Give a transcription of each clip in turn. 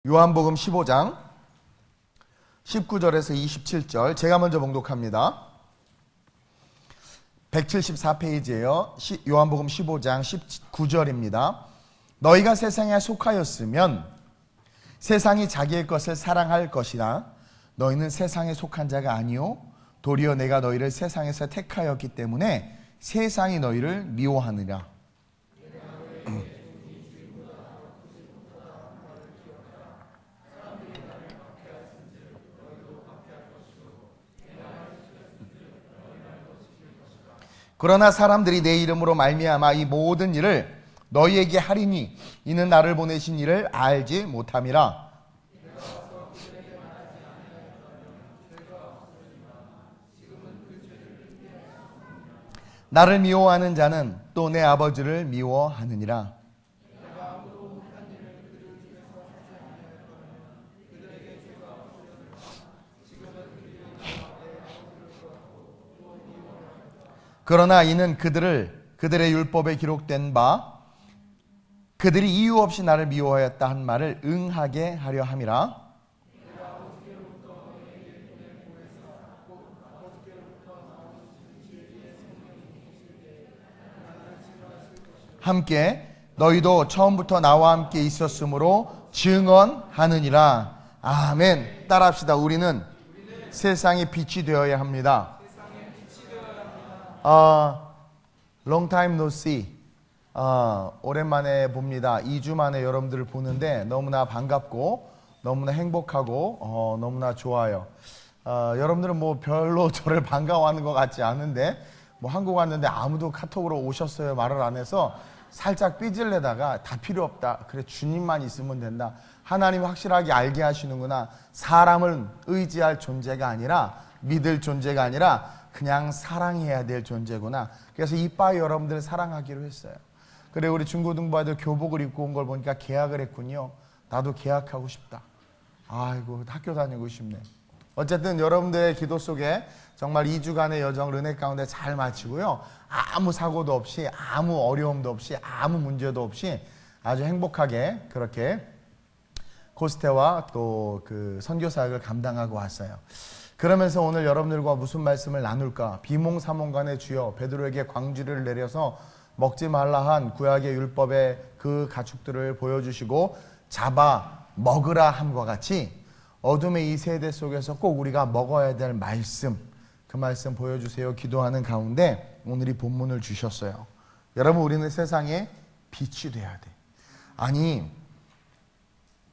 요한복음 15장 19절에서 27절 제가 먼저 봉독합니다. 174페이지예요. 요한복음 15장 19절입니다. 너희가 세상에 속하였으면 세상이 자기의 것을 사랑할 것이나 너희는 세상에 속한 자가 아니요 도리어 내가 너희를 세상에서 택하였기 때문에 세상이 너희를 미워하느니라. 그러나 사람들이 내 이름으로 말미암아 이 모든 일을 너희에게 하리니 이는 나를 보내신 이를 알지 못함이라. 나를 미워하는 자는 또 내 아버지를 미워하느니라. 그러나 이는 그들의 율법에 기록된 바 그들이 이유 없이 나를 미워하였다 한 말을 응하게 하려 함이라. 함께 너희도 처음부터 나와 함께 있었으므로 증언하느니라. 아멘. 따라합시다. 우리는 세상의 빛이 되어야 합니다. Long time no see. 오랜만에 봅니다. 2주 만에 여러분들을 보는데 너무나 반갑고 너무나 행복하고 너무나 좋아요. 여러분들은 뭐 별로 저를 반가워하는 것 같지 않은데 뭐 한국 왔는데 아무도 카톡으로 오셨어요 말을 안 해서 살짝 삐질내다가 다 필요 없다. 그래 주님만 있으면 된다. 하나님 확실하게 알게 하시는구나. 사람을 의지할 존재가 아니라 믿을 존재가 아니라 그냥 사랑해야 될 존재구나. 그래서 이빠이 여러분들을 사랑하기로 했어요. 그래 우리 중고등부 아이들 교복을 입고 온 걸 보니까 계약을 했군요. 나도 계약하고 싶다. 아이고 학교 다니고 싶네. 어쨌든 여러분들의 기도 속에 정말 2주간의 여정 은혜 가운데 잘 마치고요. 아무 사고도 없이 아무 어려움도 없이 아무 문제도 없이 아주 행복하게 그렇게 고스테와 또 그 선교 사역을 감당하고 왔어요. 그러면서 오늘 여러분들과 무슨 말씀을 나눌까? 비몽사몽간의 주여 베드로에게 광주리를 내려서 먹지 말라 한 구약의 율법의 그 가축들을 보여주시고 잡아 먹으라 함과 같이 어둠의 이 세대 속에서 꼭 우리가 먹어야 될 말씀, 그 말씀 보여주세요 기도하는 가운데 오늘 이 본문을 주셨어요. 여러분 우리는 세상에 빛이 돼야 돼. 아니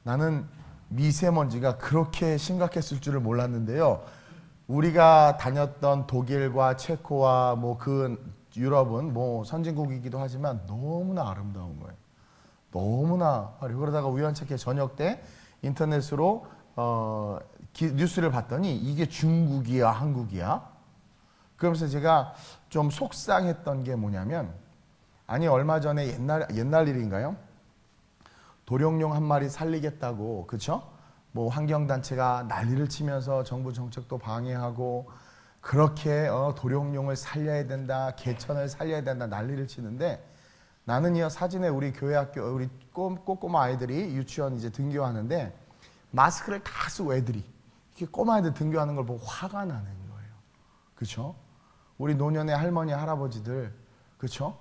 나는 미세먼지가 그렇게 심각했을 줄을 몰랐는데요. 우리가 다녔던 독일과 체코와 뭐 그 유럽은 뭐 선진국이기도 하지만 너무나 아름다운 거예요. 너무나 화려하고 그러다가 우연찮게 저녁 때 인터넷으로 뉴스를 봤더니 이게 중국이야 한국이야? 그러면서 제가 좀 속상했던 게 뭐냐면 아니 얼마 전에 옛날 일인가요? 도룡뇽 한 마리 살리겠다고 그쵸? 뭐 환경단체가 난리를 치면서 정부 정책도 방해하고 그렇게 도룡뇽을 살려야 된다, 개천을 살려야 된다 난리를 치는데 나는 이 사진에 우리 교회 학교 우리 꼬꼬마 아이들이 유치원 이제 등교하는데 마스크를 다 쓰고 애들이 이렇게 꼬마 아이들 등교하는 걸 보고 화가 나는 거예요. 그렇죠? 우리 노년의 할머니 할아버지들 그렇죠?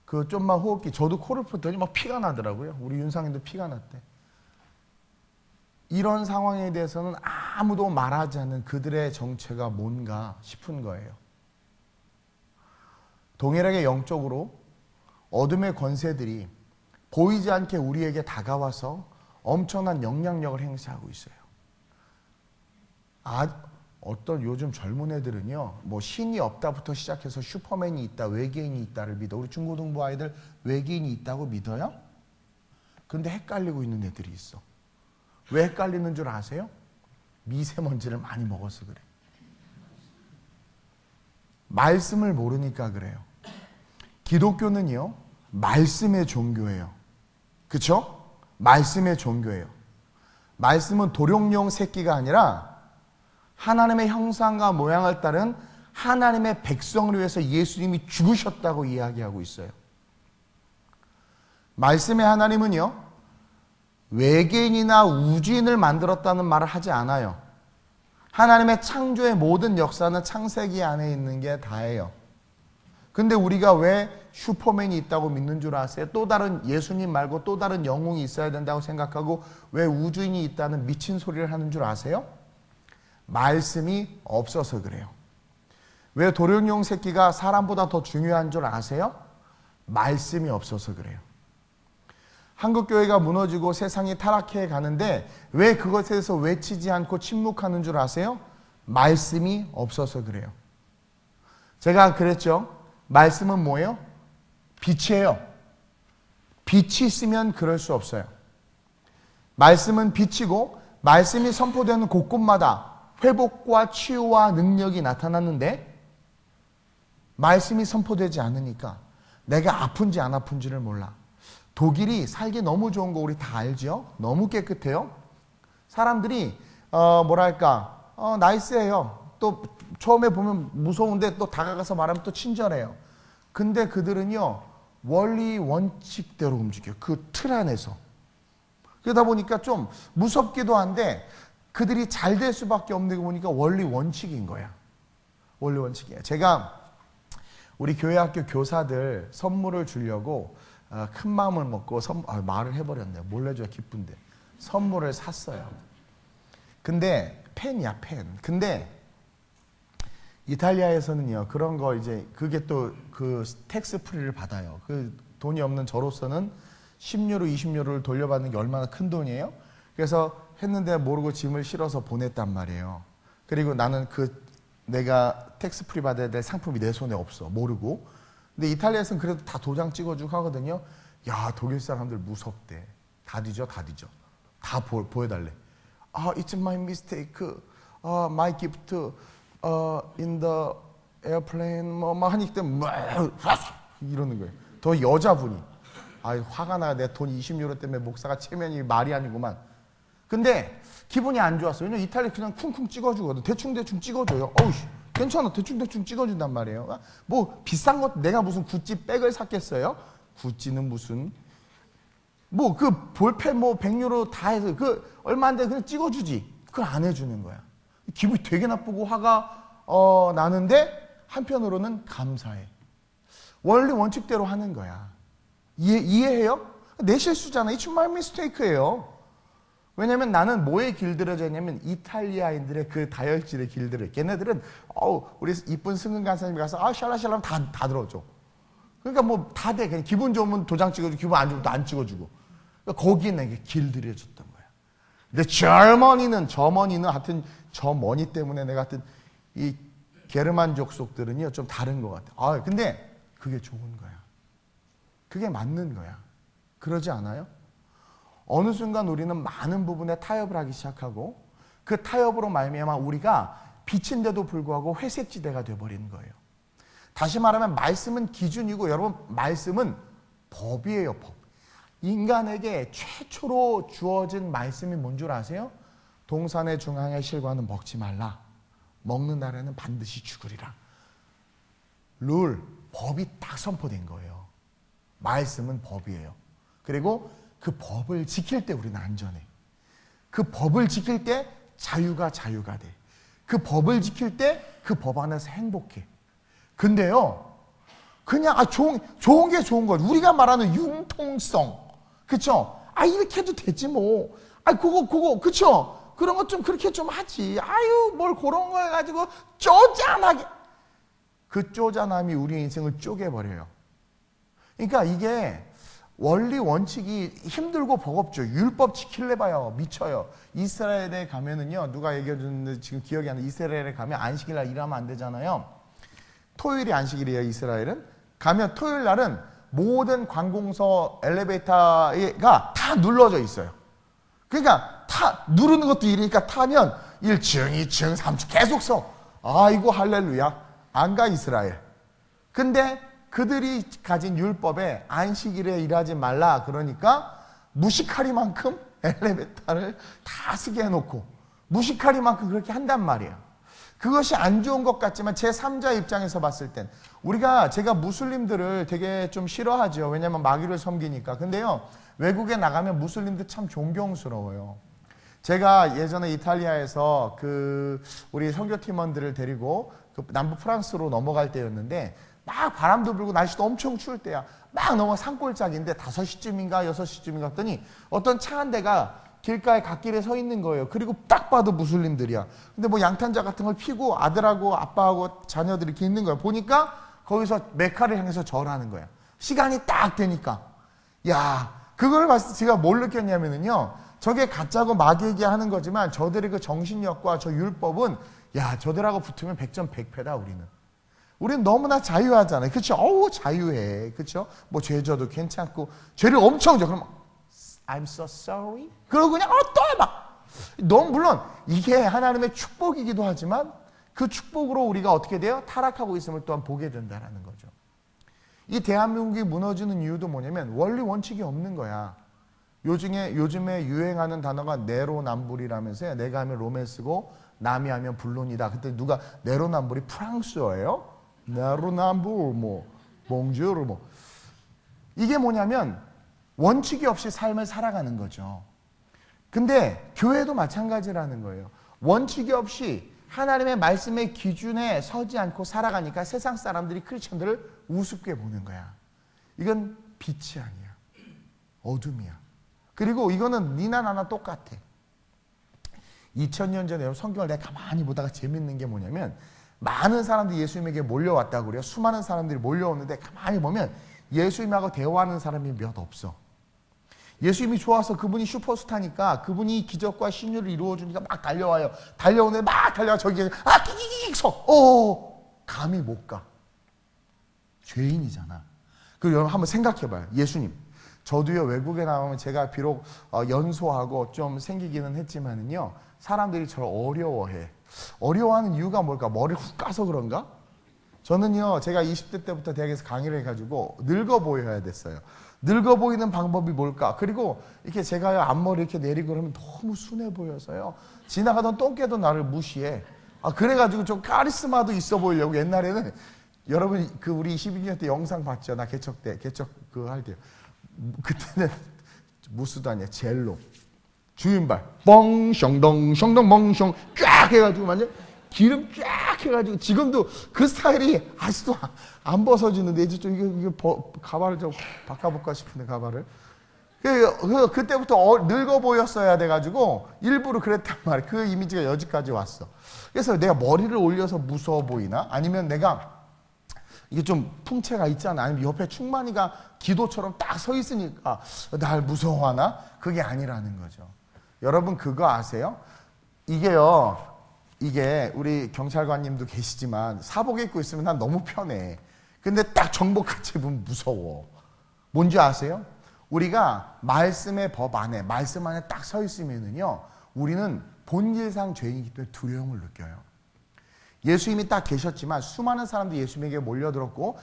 그 좀만 호흡기 저도 코를 풀더니 막 피가 나더라고요. 우리 윤상인도 피가 났대. 이런 상황에 대해서는 아무도 말하지 않는 그들의 정체가 뭔가 싶은 거예요. 동일하게 영적으로 어둠의 권세들이 보이지 않게 우리에게 다가와서 엄청난 영향력을 행사하고 있어요. 어떤 요즘 젊은 애들은요, 뭐 신이 없다부터 시작해서 슈퍼맨이 있다, 외계인이 있다를 믿어. 우리 중고등부 아이들 외계인이 있다고 믿어요? 근데 헷갈리고 있는 애들이 있어. 왜 헷갈리는 줄 아세요? 미세먼지를 많이 먹어서 그래. 말씀을 모르니까 그래요. 기독교는요, 말씀의 종교예요. 그쵸? 말씀의 종교예요. 말씀은 도룡뇽 새끼가 아니라 하나님의 형상과 모양을 따른 하나님의 백성을 위해서 예수님이 죽으셨다고 이야기하고 있어요. 말씀의 하나님은요, 외계인이나 우주인을 만들었다는 말을 하지 않아요. 하나님의 창조의 모든 역사는 창세기 안에 있는 게 다예요. 근데 우리가 왜 슈퍼맨이 있다고 믿는 줄 아세요? 또 다른 예수님 말고 또 다른 영웅이 있어야 된다고 생각하고 왜 우주인이 있다는 미친 소리를 하는 줄 아세요? 말씀이 없어서 그래요. 왜 도련용 새끼가 사람보다 더 중요한 줄 아세요? 말씀이 없어서 그래요. 한국교회가 무너지고 세상이 타락해 가는데 왜 그것에 대해서 외치지 않고 침묵하는 줄 아세요? 말씀이 없어서 그래요. 제가 그랬죠. 말씀은 뭐예요? 빛이에요. 빛이 있으면 그럴 수 없어요. 말씀은 빛이고 말씀이 선포되는 곳곳마다 회복과 치유와 능력이 나타났는데 말씀이 선포되지 않으니까 내가 아픈지 안 아픈지를 몰라. 독일이 살기 너무 좋은 거 우리 다 알죠? 너무 깨끗해요. 사람들이 나이스해요. 또 처음에 보면 무서운데 또 다가가서 말하면 또 친절해요. 근데 그들은요 원리 원칙대로 움직여요. 그 틀 안에서. 그러다 보니까 좀 무섭기도 한데 그들이 잘 될 수밖에 없는 거 보니까 원리 원칙인 거야. 원리 원칙이에요. 제가 우리 교회 학교 교사들 선물을 주려고 큰 마음을 먹고 말을 해버렸네요. 몰래 줘야 기쁜데 선물을 샀어요. 근데 펜이야 펜. 근데 이탈리아에서는요 그런 거 이제 그게 또 그 텍스 프리를 받아요. 그 돈이 없는 저로서는 10유로 20유로를 돌려받는 게 얼마나 큰 돈이에요. 그래서 했는데 모르고 짐을 실어서 보냈단 말이에요. 그리고 나는 내가 텍스 프리 받아야 될 상품이 내 손에 없어. 모르고. 근데 이탈리아에서는 그래도 다 도장 찍어주고 하거든요. 야, 독일 사람들 무섭대. 다 뒤져. 다 보여달래. It's my mistake. My gift in the airplane. 하니까 이러는 거예요. 더 여자분이. 화가 나. 내 돈 20유로 때문에 목사가 체면이 말이 아니구만. 근데 기분이 안 좋았어요. 왜냐면 이탈리아 그냥 쿵쿵 찍어주거든. 대충 찍어줘요. 괜찮아. 대충 찍어준단 말이에요. 뭐 비싼 것 내가 무슨 구찌 백을 샀겠어요? 구찌는 무슨 그 볼펜 100유로 다 해서 얼마인데 그냥 찍어주지. 그걸 안 해주는 거야. 기분이 되게 나쁘고 화가 나는데 한편으로는 감사해. 원리 원칙대로 하는 거야. 이해해요? 내 실수잖아. It's my mistake예요. 왜냐면 나는 뭐에 길들여져 있냐면 이탈리아인들의 그 다혈질에 길들여. 걔네들은 우리 이쁜 승근 간사님이 가서 샬라샬라 다 들어줘. 그러니까 뭐 다 돼. 그냥 기분 좋으면 도장 찍어주고 기분 안 좋으면 또 안 찍어주고. 그러니까 거기에 내게 길들여졌던 거야. 근데 저머니는 하여튼 저머니 때문에 내가 하여튼 이 게르만 족속들은요 좀 다른 것 같아. 근데 그게 좋은 거야. 그게 맞는 거야. 그러지 않아요? 어느 순간 우리는 많은 부분에 타협을 하기 시작하고 그 타협으로 말미암아 우리가 빛인데도 불구하고 회색지대가 되어버리는 거예요. 다시 말하면 말씀은 기준이고 여러분 말씀은 법이에요. 법. 인간에게 최초로 주어진 말씀이 뭔 줄 아세요? 동산의 중앙의 실과는 먹지 말라. 먹는 날에는 반드시 죽으리라. 룰, 법이 딱 선포된 거예요. 말씀은 법이에요. 그리고 그 법을 지킬 때 우리는 안전해. 그 법을 지킬 때 자유가 돼. 그 법을 지킬 때 그 법 안에서 행복해. 근데요, 그냥 좋은 게 좋은 거예요. 우리가 말하는 융통성, 그쵸? 이렇게 해도 되지 뭐. 그거 그쵸? 그런 것 좀 그렇게 좀 하지. 뭘 그런 거 해가지고 쪼잔하게. 그 쪼잔함이 우리의 인생을 쪼개버려요. 그러니까 이게 원리 원칙이 힘들고 버겁죠. 율법 지킬래 봐요. 미쳐요. 이스라엘에 가면은요, 누가 얘기해 줬는데 지금 기억이 안 나. 이스라엘에 가면 안식일 날 일하면 안 되잖아요. 토요일이 안식일이에요, 이스라엘은. 가면 토요일 날은 모든 관공서 엘리베이터가 다 눌러져 있어요. 그러니까 누르는 것도 일이니까 타면 1층, 2층, 3층 계속 서. 아이고 할렐루야. 안 가 이스라엘. 근데 그들이 가진 율법에 안식일에 일하지 말라 그러니까 무시카리만큼 엘리베이터를 다 쓰게 해놓고 무시카리만큼 그렇게 한단 말이에요. 그것이 안 좋은 것 같지만 제3자 입장에서 봤을 땐 제가 무슬림들을 되게 좀 싫어하죠. 왜냐하면 마귀를 섬기니까. 근데요, 외국에 나가면 무슬림들 참 존경스러워요. 제가 예전에 이탈리아에서 우리 선교팀원들을 데리고 남부 프랑스로 넘어갈 때였는데 막 바람도 불고 날씨도 엄청 추울 때야. 막 넘어 산골짜기인데 5시쯤인가 6시쯤인가 했더니 어떤 차 한 대가 길가에 갓길에 서 있는 거예요. 그리고 딱 봐도 무슬림들이야. 근데 뭐 양탄자 같은 걸 피고 아들하고 아빠하고 자녀들이 이렇게 있는 거야. 보니까 거기서 메카를 향해서 절하는 거야. 시간이 딱 되니까. 야, 그걸 봤을 때 제가 뭘 느꼈냐면요. 저게 가짜고 마귀에게 하는 거지만 저들의 그 정신력과 저 율법은 야, 저들하고 붙으면 100점 100패다 우리는. 우리는 너무나 자유하잖아요. 그렇죠? 어우, 자유해. 그렇죠? 뭐 죄져도 괜찮고 죄를 엄청 져. 그럼 I'm so sorry. 그러고 그냥 또 막. 너무 물론 이게 하나님의 축복이기도 하지만 그 축복으로 우리가 어떻게 돼요? 타락하고 있음을 또한 보게 된다는 거죠. 이 대한민국이 무너지는 이유도 뭐냐면 원리 원칙이 없는 거야. 요즘에 유행하는 단어가 내로남불이라면서요. 내가 하면 로맨스고 남이 하면 불론이다. 그때 누가 내로남불이 프랑스어예요? 내로남불 뭐 봉주르 뭐 이게 뭐냐면 원칙이 없이 삶을 살아가는 거죠. 근데 교회도 마찬가지라는 거예요. 원칙이 없이 하나님의 말씀의 기준에 서지 않고 살아가니까 세상 사람들이 크리스천들을 우습게 보는 거야. 이건 빛이 아니야. 어둠이야. 그리고 이거는 니나 나나 똑같아. 2000년 전에 성경을 내가 가만히 보다가 재밌는 게 뭐냐면 많은 사람들이 예수님에게 몰려왔다고 그래요. 수많은 사람들이 몰려오는데 가만히 보면 예수님하고 대화하는 사람이 몇 없어. 예수님이 좋아서 그분이 슈퍼스타니까 그분이 기적과 신유를 이루어주니까 막 달려와요. 달려오는데 막 달려와 저기 끼기기기 서. 감히 못 가. 죄인이잖아. 그리고 여러분 한번 생각해봐요. 예수님. 저도요 외국에 나오면 제가 비록 연소하고 좀 생기기는 했지만은요 사람들이 저를 어려워해. 어려워하는 이유가 뭘까? 머리를 훅 까서 그런가? 저는요 제가 20대 때부터 대학에서 강의를 해가지고 늙어 보여야 됐어요. 늙어 보이는 방법이 뭘까? 그리고 이렇게 제가요 앞머리 이렇게 내리고 그러면 너무 순해 보여서요 지나가던 똥개도 나를 무시해. 그래가지고 좀 카리스마도 있어 보이려고 옛날에는 여러분 우리 12년 때 영상 봤죠? 나 개척 할 때요. 그때는 무스도 아니야 젤로 주인발 뻥숑덩 숑덩 멍숑 쫙 해가지고 완전 기름 쫙 해가지고 지금도 그 스타일이 아직도 안 벗어지는데 이제 좀 이게 가발을 좀 바꿔볼까 싶은데 가발을 그때부터 늙어 보였어야 돼가지고 일부러 그랬단 말이야. 그 이미지가 여기까지 왔어. 그래서 내가 머리를 올려서 무서워 보이나? 아니면 내가 이게 좀 풍채가 있잖아. 아니면 옆에 충만이가 기도처럼 딱 서 있으니까 날 무서워하나? 그게 아니라는 거죠. 여러분 그거 아세요? 이게 우리 경찰관님도 계시지만 사복 입고 있으면 난 너무 편해. 근데 딱 정복같이 입으면 무서워. 뭔지 아세요? 우리가 말씀의 법 안에 말씀 안에 딱 서 있으면은요 우리는 본질상 죄인이기 때문에 두려움을 느껴요. 예수님이 딱 계셨지만 수많은 사람들이 예수님에게 몰려들었고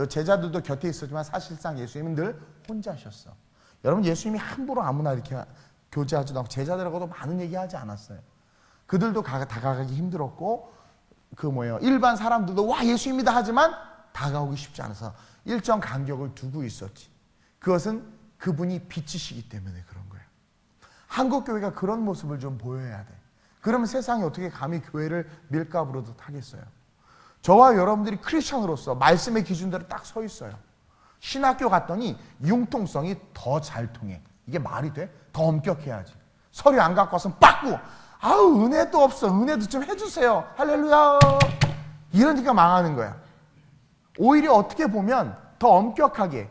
제자들도 곁에 있었지만 사실상 예수님은 늘 혼자셨어. 여러분 예수님이 함부로 아무나 이렇게 교제하지도 않고 제자들하고도 많은 얘기하지 않았어요. 그들도 다가가기 힘들었고 일반 사람들도 와 예수님이다 하지만 다가오기 쉽지 않아서 일정 간격을 두고 있었지. 그것은 그분이 빛이시기 때문에 그런 거예요. 한국 교회가 그런 모습을 좀 보여야 돼. 그러면 세상이 어떻게 감히 교회를 밀가부로도 하겠어요. 저와 여러분들이 크리스천으로서 말씀의 기준대로 딱 서 있어요. 신학교 갔더니 융통성이 더 잘 통해. 이게 말이 돼? 더 엄격해야지. 서류 안 갖고 와서 빠꾸 은혜도 없어. 은혜도 좀 해주세요. 할렐루야. 이러니까 망하는 거야. 오히려 어떻게 보면 더 엄격하게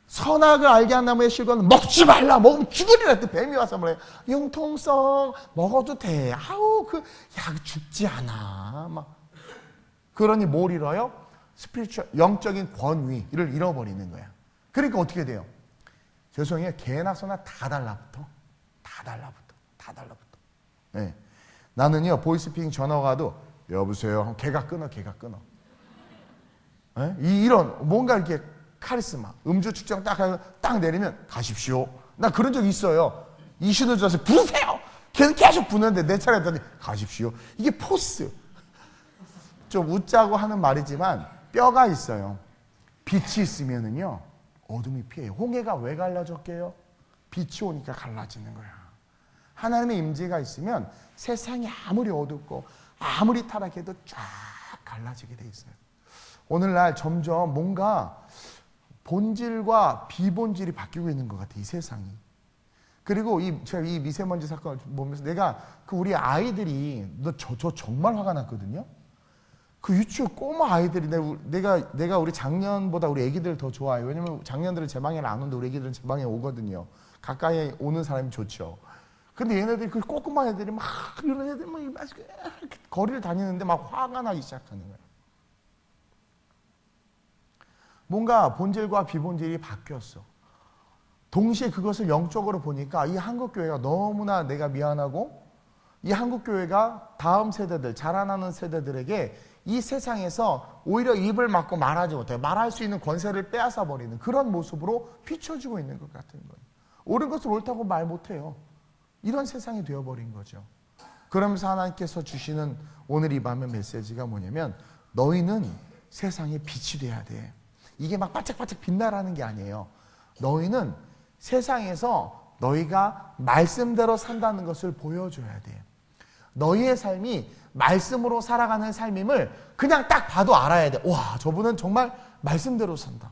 선악을 알게 한 나무의 실과는 먹지 말라. 먹으면 죽으리라 했더니 뱀이 와서 뭐래. 융통성 먹어도 돼. 죽지 않아. 그러니 뭘 잃어요? 영적인 권위를 잃어버리는 거야. 그러니까 어떻게 돼요? 죄송해요. 개나 소나 다 달라붙어. 네. 나는요 보이스피싱 전화 와도 여보세요. 걔가 끊어. 네? 이런 뭔가 이렇게 카리스마, 음주 측정 딱 내리면 가십시오. 나 그런 적 있어요. 이신우 저한테 부르세요. 걔는 계속 부는데 내 차례 했더니 가십시오. 이게 포스. 좀 웃자고 하는 말이지만 뼈가 있어요. 빛이 있으면은요 어둠이 피해요. 홍해가 왜 갈라졌게요? 빛이 오니까 갈라지는 거야. 하나님의 임재가 있으면 세상이 아무리 어둡고 아무리 타락해도 쫙 갈라지게 돼 있어요. 오늘날 점점 뭔가 본질과 비본질이 바뀌고 있는 것 같아, 이 세상이. 그리고 제가 이 미세먼지 사건을 보면서 내가 우리 아이들이 저 정말 화가 났거든요. 그 유치원 꼬마 아이들이 내가 우리 작년보다 우리 애기들 더 좋아해요. 왜냐면 작년들은 제 방에 안 오는데 우리 애기들은 제 방에 오거든요. 가까이 오는 사람이 좋죠. 근데 얘네들이 그 꼬꼬마 애들이 막 이런 애들이 막 거리를 다니는데 막 화가 나기 시작하는 거예요. 뭔가 본질과 비본질이 바뀌었어. 동시에 그것을 영적으로 보니까 이 한국교회가 너무나 내가 미안하고 이 한국교회가 다음 세대들, 자라나는 세대들에게 이 세상에서 오히려 입을 막고 말하지 못해 말할 수 있는 권세를 빼앗아 버리는 그런 모습으로 비춰지고 있는 것 같은 거예요. 옳은 것을 옳다고 말 못해요. 이런 세상이 되어버린 거죠. 그러면서 하나님께서 주시는 오늘 이 밤의 메시지가 뭐냐면 너희는 세상의 빛이 돼야 돼. 이게 막 반짝반짝 빛나라는 게 아니에요. 너희는 세상에서 너희가 말씀대로 산다는 것을 보여줘야 돼. 너희의 삶이 말씀으로 살아가는 삶임을 그냥 딱 봐도 알아야 돼. 와, 저분은 정말 말씀대로 산다.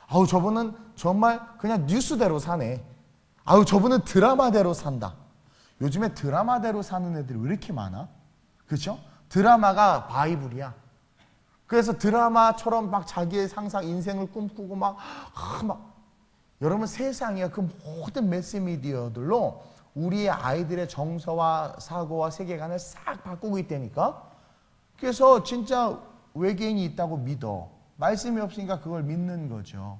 아우, 저분은 정말 그냥 뉴스대로 사네. 아우, 저분은 드라마대로 산다. 요즘에 드라마대로 사는 애들이 왜 이렇게 많아? 그렇죠? 드라마가 바이블이야. 그래서 드라마처럼 막 자기의 상상, 인생을 꿈꾸고 막 여러분 세상이야 그 모든 매스미디어들로 우리의 아이들의 정서와 사고와 세계관을 싹 바꾸고 있다니까. 그래서 진짜 외계인이 있다고 믿어. 말씀이 없으니까 그걸 믿는 거죠.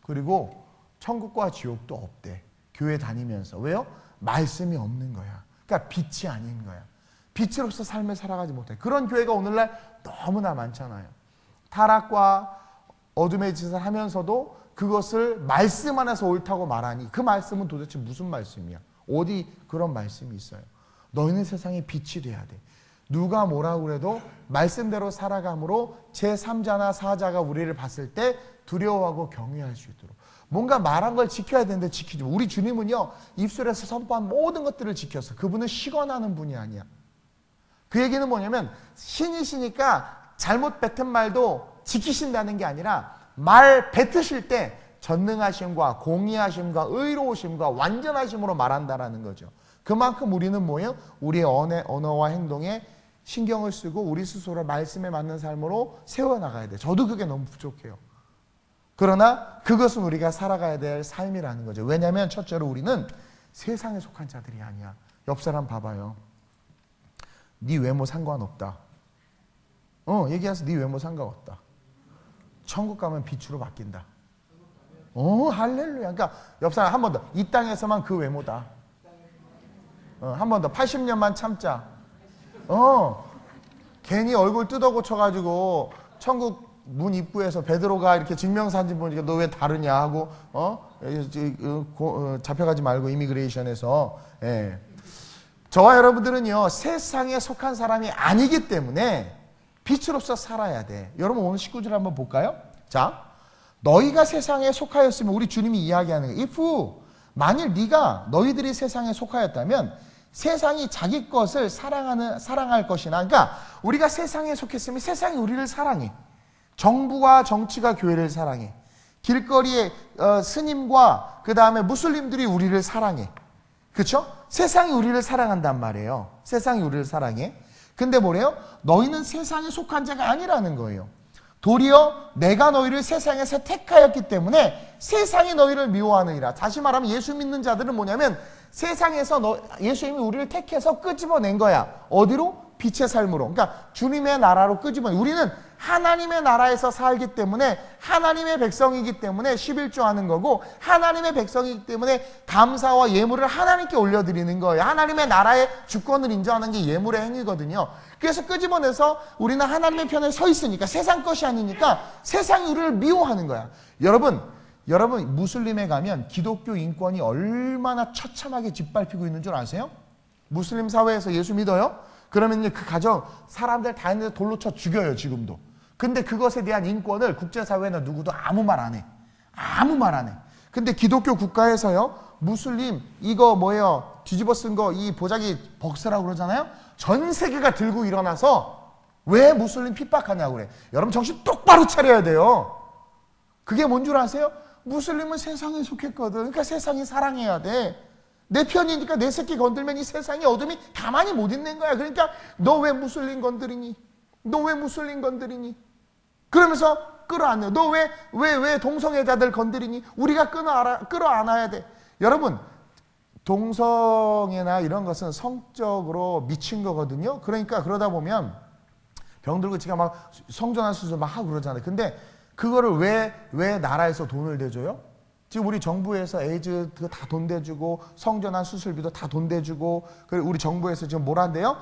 그리고 천국과 지옥도 없대. 교회 다니면서. 왜요? 말씀이 없는 거야. 그러니까 빛이 아닌 거야. 빛으로서 삶을 살아가지 못해. 그런 교회가 오늘날 너무나 많잖아요. 타락과 어둠의 짓을 하면서도 그것을 말씀 안에서 옳다고 말하니 그 말씀은 도대체 무슨 말씀이야? 어디 그런 말씀이 있어요? 너희는 세상의 빛이 돼야 돼. 누가 뭐라고 그래도 말씀대로 살아감으로 제3자나 4자가 우리를 봤을 때 두려워하고 경외할 수 있도록 뭔가 말한 걸 지켜야 되는데 지키지. 우리 주님은요 입술에서 선포한 모든 것들을 지켰어. 그분은 시건하는 분이 아니야. 그 얘기는 뭐냐면 신이시니까 잘못 뱉은 말도 지키신다는 게 아니라 말 뱉으실 때 전능하심과 공의하심과 의로우심과 완전하심으로 말한다라는 거죠. 그만큼 우리는 뭐예요? 우리의 언어와 행동에 신경을 쓰고 우리 스스로를 말씀에 맞는 삶으로 세워나가야 돼요. 저도 그게 너무 부족해요. 그러나 그것은 우리가 살아가야 될 삶이라는 거죠. 왜냐하면 첫째로 우리는 세상에 속한 자들이 아니야. 옆 사람 봐봐요. 네 외모 상관없다. 얘기해서 네 외모 상관없다. 천국 가면 빛으로 바뀐다. 할렐루야. 그러니까 옆 사람 한 번 더. 이 땅에서만 그 외모다. 한 번 더. 80년만 참자. 괜히 얼굴 뜯어 고쳐가지고 천국 문 입구에서 베드로가 이렇게 증명사진 보니까 너 왜 다르냐 하고 잡혀가지 말고 이미그레이션에서. 저와 여러분들은요 세상에 속한 사람이 아니기 때문에 빛으로서 살아야 돼. 여러분 오늘 19절 한번 볼까요? 자, 너희가 세상에 속하였으면 우리 주님이 이야기하는 거예요. if 만일 너희들이 세상에 속하였다면 세상이 자기 것을 사랑할 것이나, 그러니까 우리가 세상에 속했으면 세상이 우리를 사랑해. 정부와 정치가 교회를 사랑해. 길거리에 스님과 그 다음에 무슬림들이 우리를 사랑해. 그렇죠? 세상이 우리를 사랑한단 말이에요. 세상이 우리를 사랑해. 근데 뭐래요? 너희는 세상에 속한 자가 아니라는 거예요. 도리어 내가 너희를 세상에서 택하였기 때문에 세상이 너희를 미워하느니라. 다시 말하면 예수 믿는 자들은 뭐냐면 세상에서 예수님이 우리를 택해서 끄집어낸 거야. 어디로? 빛의 삶으로. 그러니까 주님의 나라로 우리는 하나님의 나라에서 살기 때문에 하나님의 백성이기 때문에 11조 하는 거고 하나님의 백성이기 때문에 감사와 예물을 하나님께 올려드리는 거예요. 하나님의 나라의 주권을 인정하는 게 예물의 행위거든요. 그래서 끄집어내서 우리는 하나님의 편에 서 있으니까 세상 것이 아니니까 세상이 우리를 미워하는 거야. 여러분 무슬림에 가면 기독교 인권이 얼마나 처참하게 짓밟히고 있는 줄 아세요? 무슬림 사회에서 예수 믿어요? 그러면 그 가정 사람들 다 있는데 돌로 쳐 죽여요, 지금도. 근데 그것에 대한 인권을 국제사회나 누구도 아무 말 안 해. 아무 말 안 해. 근데 기독교 국가에서요, 무슬림 이거 뭐예요, 뒤집어 쓴 거 이 보자기 벅스라고 그러잖아요. 전 세계가 들고 일어나서 왜 무슬림 핍박하냐고 그래. 여러분 정신 똑바로 차려야 돼요. 그게 뭔 줄 아세요? 무슬림은 세상에 속했거든. 그러니까 세상이 사랑해야 돼. 내 편이니까 내 새끼 건들면 이 세상의 어둠이 가만히 못 있는 거야. 그러니까 너 왜 무슬림 건드리니? 너 왜 무슬림 건드리니? 그러면서 끌어안아요. 너 왜 동성애자들 건드리니? 우리가 끌어안아야 돼. 여러분, 동성애나 이런 것은 성적으로 미친 거거든요. 그러니까 그러다 보면 병들고 지가 막 성전환 수술 막 하고 그러잖아요. 근데 그거를 왜 나라에서 돈을 대줘요? 지금 우리 정부에서 에이즈 다 돈 대주고 성전환 수술비도 다 돈 대주고, 그리고 우리 정부에서 지금 뭘 한대요?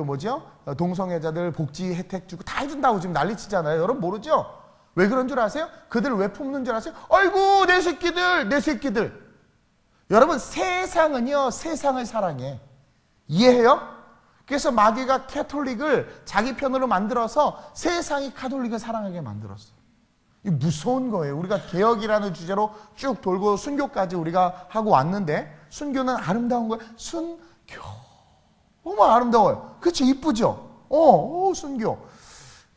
뭐죠? 동성애자들 복지 혜택 주고 다 해준다고 지금 난리치잖아요. 여러분 모르죠? 왜 그런 줄 아세요? 그들을 왜 품는 줄 아세요? 아이고 내 새끼들, 내 새끼들. 여러분 세상은요, 세상을 사랑해. 이해해요? 그래서 마귀가 캐톨릭을 자기 편으로 만들어서 세상이 카톨릭을 사랑하게 만들었어. 이 무서운 거예요. 우리가 개혁이라는 주제로 쭉 돌고 순교까지 우리가 하고 왔는데, 순교는 아름다운 거예요. 순교. 너무 아름다워요. 그렇죠? 이쁘죠? 순교.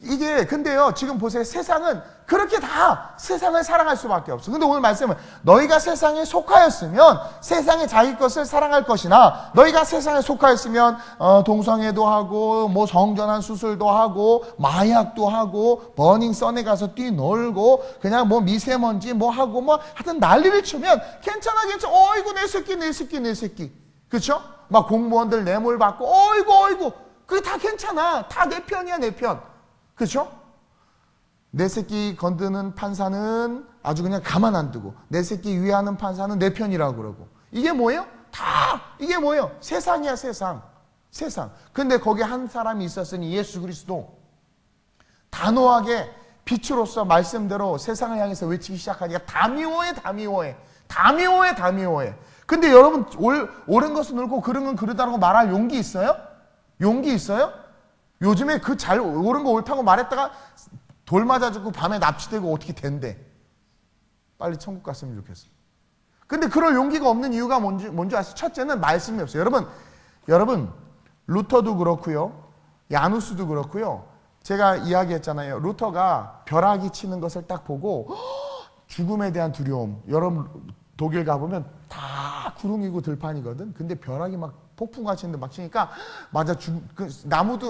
이게 근데요, 지금 보세요. 세상은 그렇게 다 세상을 사랑할 수밖에 없어. 근데 오늘 말씀은 너희가 세상에 속하였으면 세상의 자기 것을 사랑할 것이나, 너희가 세상에 속하였으면 동성애도 하고 뭐 성전환 수술도 하고 마약도 하고 버닝썬에 가서 뛰놀고 그냥 뭐 미세먼지 뭐 하고 뭐 하여튼 난리를 치면 괜찮아. 어이구 내 새끼 내 새끼 내 새끼. 그렇죠? 막 공무원들 뇌물 받고 어이구 그게 다 괜찮아. 다 내 편이야, 내 편. 그렇죠? 내 새끼 건드는 판사는 아주 그냥 가만 안 두고, 내 새끼 위하는 판사는 내 편이라고 그러고. 이게 뭐예요? 다 이게 뭐예요? 세상이야, 세상. 근데 거기 한 사람이 있었으니 예수 그리스도. 단호하게 빛으로서 말씀대로 세상을 향해서 외치기 시작하니까 다 미워해. 근데 여러분 옳은 것은 옳고 그른 건 그르다라고 말할 용기 있어요? 용기 있어요? 요즘에 그 옳은 거 옳다고 말했다가 돌 맞아 죽고 밤에 납치되고 어떻게 된대. 빨리 천국 갔으면 좋겠어. 근데 그럴 용기가 없는 이유가 뭔지 아세요? 첫째는 말씀이 없어요. 여러분 루터도 그렇고요, 야누스도 그렇고요. 제가 이야기했잖아요. 루터가 벼락이 치는 것을 딱 보고 죽음에 대한 두려움. 여러분 독일 가보면 다 구름이고 들판이거든. 근데 벼락이 막 폭풍같이 있는데 막 치니까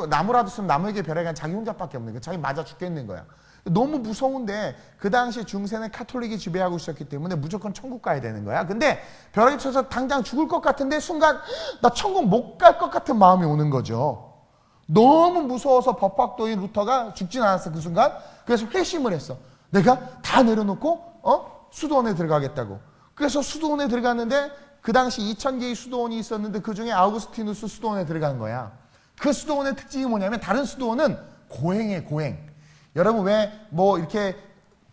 나무라도 쓰면 나무에게 벼락이 아니라 자기 혼자밖에 없는 거야. 자기 맞아 죽겠는 거야. 너무 무서운데 그 당시 중세는 카톨릭이 지배하고 있었기 때문에 무조건 천국 가야 되는 거야. 근데 벼락이 쳐서 당장 죽을 것 같은데 순간 나 천국 못 갈 것 같은 마음이 오는 거죠. 너무 무서워서 법학도인 루터가 죽진 않았어, 그 순간. 그래서 회심을 했어. 내가 다 내려놓고 수도원에 들어가겠다고. 그래서 수도원에 들어갔는데 그 당시 2000개의 수도원이 있었는데 그 중에 아우구스티누스 수도원에 들어간 거야. 그 수도원의 특징이 뭐냐면 다른 수도원은 고행이에요, 고행. 여러분 왜 뭐 이렇게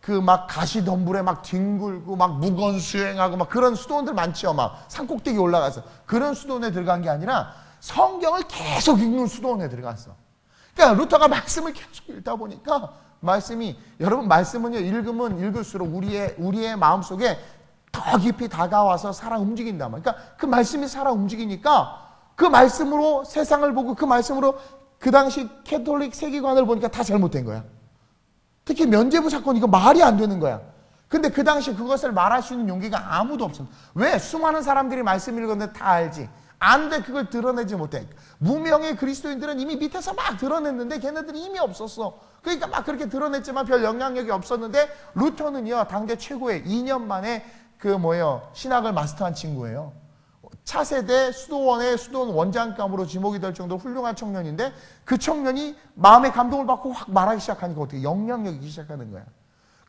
그 막 가시덤불에 막 뒹굴고 막 무건 수행하고 막 그런 수도원들 많죠. 막 산꼭대기 올라가서. 그런 수도원에 들어간 게 아니라 성경을 계속 읽는 수도원에 들어갔어. 그러니까 루터가 말씀을 계속 읽다 보니까 여러분 말씀은요, 읽으면 읽을수록 우리의 마음속에 더 깊이 다가와서 살아 움직인단 말이야. 그러니까 그 말씀이 살아 움직이니까 그 말씀으로 세상을 보고 그 말씀으로 그 당시 캐톨릭 세계관을 보니까 다 잘못된 거야. 특히 면죄부 사건, 이거 말이 안 되는 거야. 근데 그 당시 그것을 말할 수 있는 용기가 아무도 없어. 왜? 수많은 사람들이 말씀 읽었는데 다 알지. 안 돼, 그걸 드러내지 못해. 무명의 그리스도인들은 이미 밑에서 막 드러냈는데 걔네들이 힘이 없었어. 그러니까 막 그렇게 드러냈지만 별 영향력이 없었는데 루터는요, 당대 최고의 2년 만에 신학을 마스터한 친구예요. 차세대 수도원 원장감으로 지목이 될 정도로 훌륭한 청년인데, 그 청년이 마음의 감동을 받고 확 말하기 시작하니까 어떻게 영향력이 있기 시작하는 거야.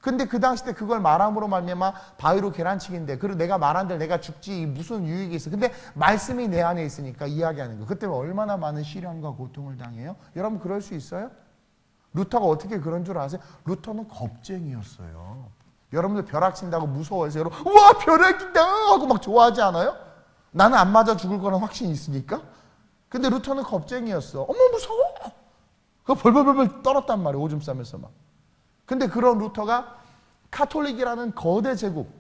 근데 그 당시 때 그걸 말함으로 말미암아 바위로 계란치기인데, 그리고 내가 말한들 내가 죽지 무슨 유익이 있어. 근데 말씀이 내 안에 있으니까 이야기하는 거. 그때 얼마나 많은 시련과 고통을 당해요? 여러분 그럴 수 있어요? 루터가 어떻게 그런 줄 아세요? 루터는 겁쟁이였어요. 여러분들 벼락 친다고 무서워해서 여러분 우와 벼락이다 하고 막 좋아하지 않아요? 나는 안 맞아 죽을 거란 확신이 있으니까. 근데 루터는 겁쟁이였어. 어머 무서워. 그거 벌벌벌 떨었단 말이에요. 오줌 싸면서 막. 근데 그런 루터가 카톨릭이라는 거대 제국,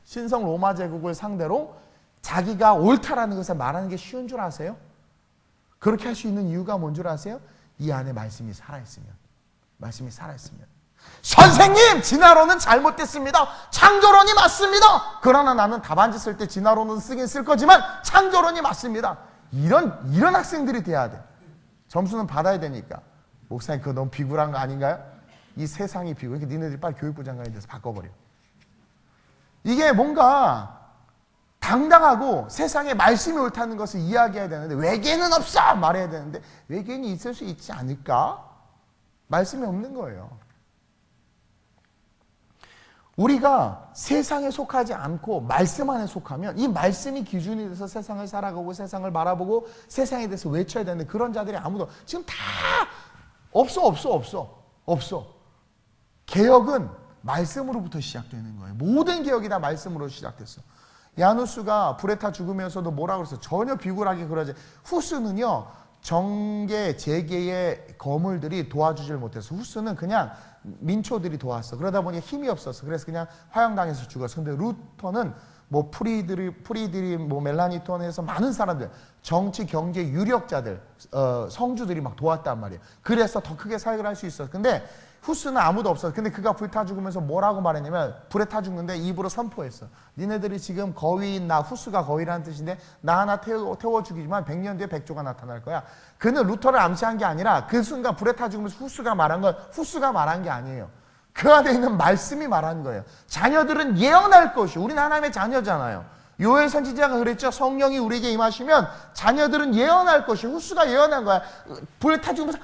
신성 로마 제국을 상대로 자기가 옳다라는 것을 말하는 게 쉬운 줄 아세요? 그렇게 할 수 있는 이유가 뭔 줄 아세요? 이 안에 말씀이 살아있으면. 말씀이 살아있으면. 선생님! 진화론은 잘못됐습니다. 창조론이 맞습니다. 그러나 나는 답안지 쓸 때 진화론은 쓰긴 쓸 거지만 창조론이 맞습니다. 이런 학생들이 돼야 돼. 점수는 받아야 되니까. 목사님 그거 너무 비굴한 거 아닌가요? 이 세상이 비굴해. 그러니까 니네들이 빨리 교육부 장관이 돼서 바꿔버려. 이게 뭔가 당당하고 세상에 말씀이 옳다는 것을 이야기해야 되는데 외계는 없어! 말해야 되는데 외계인이 있을 수 있지 않을까? 말씀이 없는 거예요. 우리가 세상에 속하지 않고 말씀 안에 속하면 이 말씀이 기준이 돼서 세상을 살아가고 세상을 바라보고 세상에 대해서 외쳐야 되는데 그런 자들이 아무도 지금 다 없어. 개혁은 말씀으로부터 시작되는 거예요. 모든 개혁이 다 말씀으로 시작됐어. 야누스가 불에 타 죽으면서도 뭐라고 그랬어? 전혀 비굴하게 그러지. 후스는요, 정계, 재계의 거물들이 도와주질 못했어. 후스는 그냥 민초들이 도왔어. 그러다 보니 힘이 없었어. 그래서 그냥 화형당해서 죽었어. 근데 루터는 뭐 프리드리, 뭐 멜라니톤에서 많은 사람들, 정치, 경제 유력자들, 성주들이 막 도왔단 말이에요. 그래서 더 크게 사역을 할 수 있었어. 근데 후스는 아무도 없어. 근데 그가 불타 죽으면서 뭐라고 말했냐면 불에 타 죽는데 입으로 선포했어. 니네들이 지금 거위인 나, 후스가 거위라는 뜻인데 나 하나 태워 죽이지만 100년 뒤에 백조가 나타날 거야. 그는 루터를 암시한 게 아니라 그 순간 불에 타 죽으면서 후스가 말한 건 후스가 말한 게 아니에요. 그 안에 있는 말씀이 말한 거예요. 자녀들은 예언할 것이. 우리는 하나님의 자녀잖아요. 요엘 선지자가 그랬죠. 성령이 우리에게 임하시면 자녀들은 예언할 것이. 후스가 예언한 거야. 불에 타 죽으면서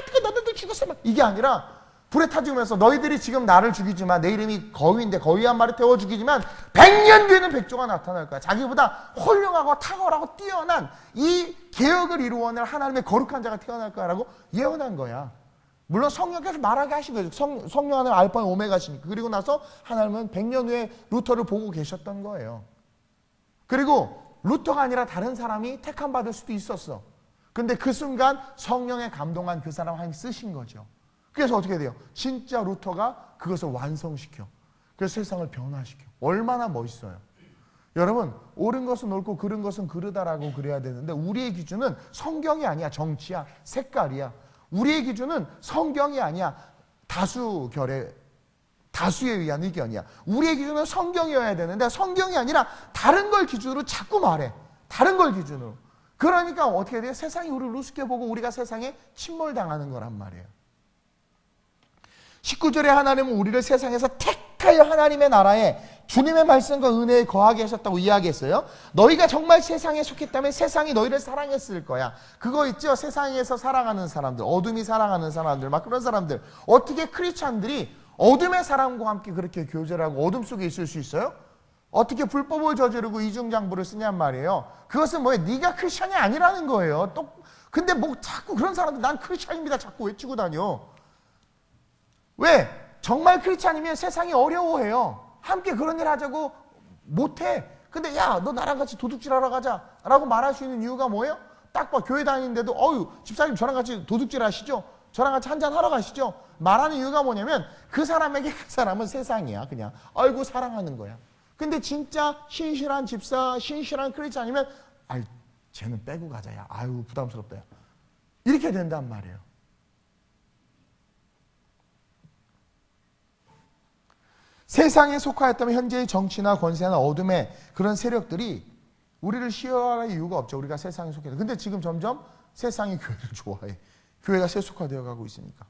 뜨거 너희들 죽었어. 막 이게 아니라 불에 타 죽으면서 너희들이 지금 나를 죽이지만 내 이름이 거위인데 거위 한 마리 태워 죽이지만 100년 뒤에는 백조가 나타날 거야. 자기보다 훌륭하고 탁월하고 뛰어난 이 개혁을 이루어낼 하나님의 거룩한 자가 태어날 거야라고 예언한 거야. 물론 성령께서 말하게 하신 거죠. 성령 하나님 알파와 오메가시니까. 그리고 나서 하나님은 100년 후에 루터를 보고 계셨던 거예요. 그리고 루터가 아니라 다른 사람이 택함받을 수도 있었어. 근데 그 순간 성령에 감동한 그 사람 하나님 쓰신 거죠. 그래서 어떻게 돼요? 진짜 루터가 그것을 완성시켜. 그래서 세상을 변화시켜. 얼마나 멋있어요. 여러분, 옳은 것은 옳고 그른 것은 그르다라고 그래야 되는데 우리의 기준은 성경이 아니야. 정치야. 색깔이야. 우리의 기준은 성경이 아니야. 다수에 의한 의견이야. 우리의 기준은 성경이어야 되는데 성경이 아니라 다른 걸 기준으로 자꾸 말해. 다른 걸 기준으로. 그러니까 어떻게 돼요? 세상이 우리를 우습게 보고 우리가 세상에 침몰당하는 거란 말이에요. 19절에 하나님은 우리를 세상에서 택하여 하나님의 나라에 주님의 말씀과 은혜에 거하게 하셨다고 이야기했어요. 너희가 정말 세상에 속했다면 세상이 너희를 사랑했을 거야. 그거 있죠? 세상에서 사랑하는 사람들, 어둠이 사랑하는 사람들, 막 그런 사람들. 어떻게 크리스찬들이 어둠의 사람과 함께 그렇게 교제하고 어둠 속에 있을 수 있어요? 어떻게 불법을 저지르고 이중장부를 쓰냔 말이에요. 그것은 뭐예요? 네가 크리스찬이 아니라는 거예요. 근데 뭐 자꾸 그런 사람들 난 크리스찬입니다 자꾸 외치고 다녀. 왜? 정말 크리스찬이면 세상이 어려워해요. 함께 그런 일 하자고 못해. 근데 야, 너 나랑 같이 도둑질하러 가자 라고 말할 수 있는 이유가 뭐예요? 딱 봐, 교회 다니는데도 집사님 저랑 같이 도둑질 하시죠? 저랑 같이 한잔 하러 가시죠? 말하는 이유가 뭐냐면 그 사람에게 그 사람은 세상이야. 그냥 아이고 사랑하는 거야. 근데 진짜 신실한 집사, 신실한 크리스찬이면 쟤는 빼고 가자. 야, 아유 부담스럽다. 야. 이렇게 된단 말이에요. 세상에 속하였다면 현재의 정치나 권세나 어둠의 그런 세력들이 우리를 시험할 이유가 없죠. 우리가 세상에 속해서. 근데 지금 점점 세상이 교회를 좋아해. 교회가 세속화되어 가고 있으니까.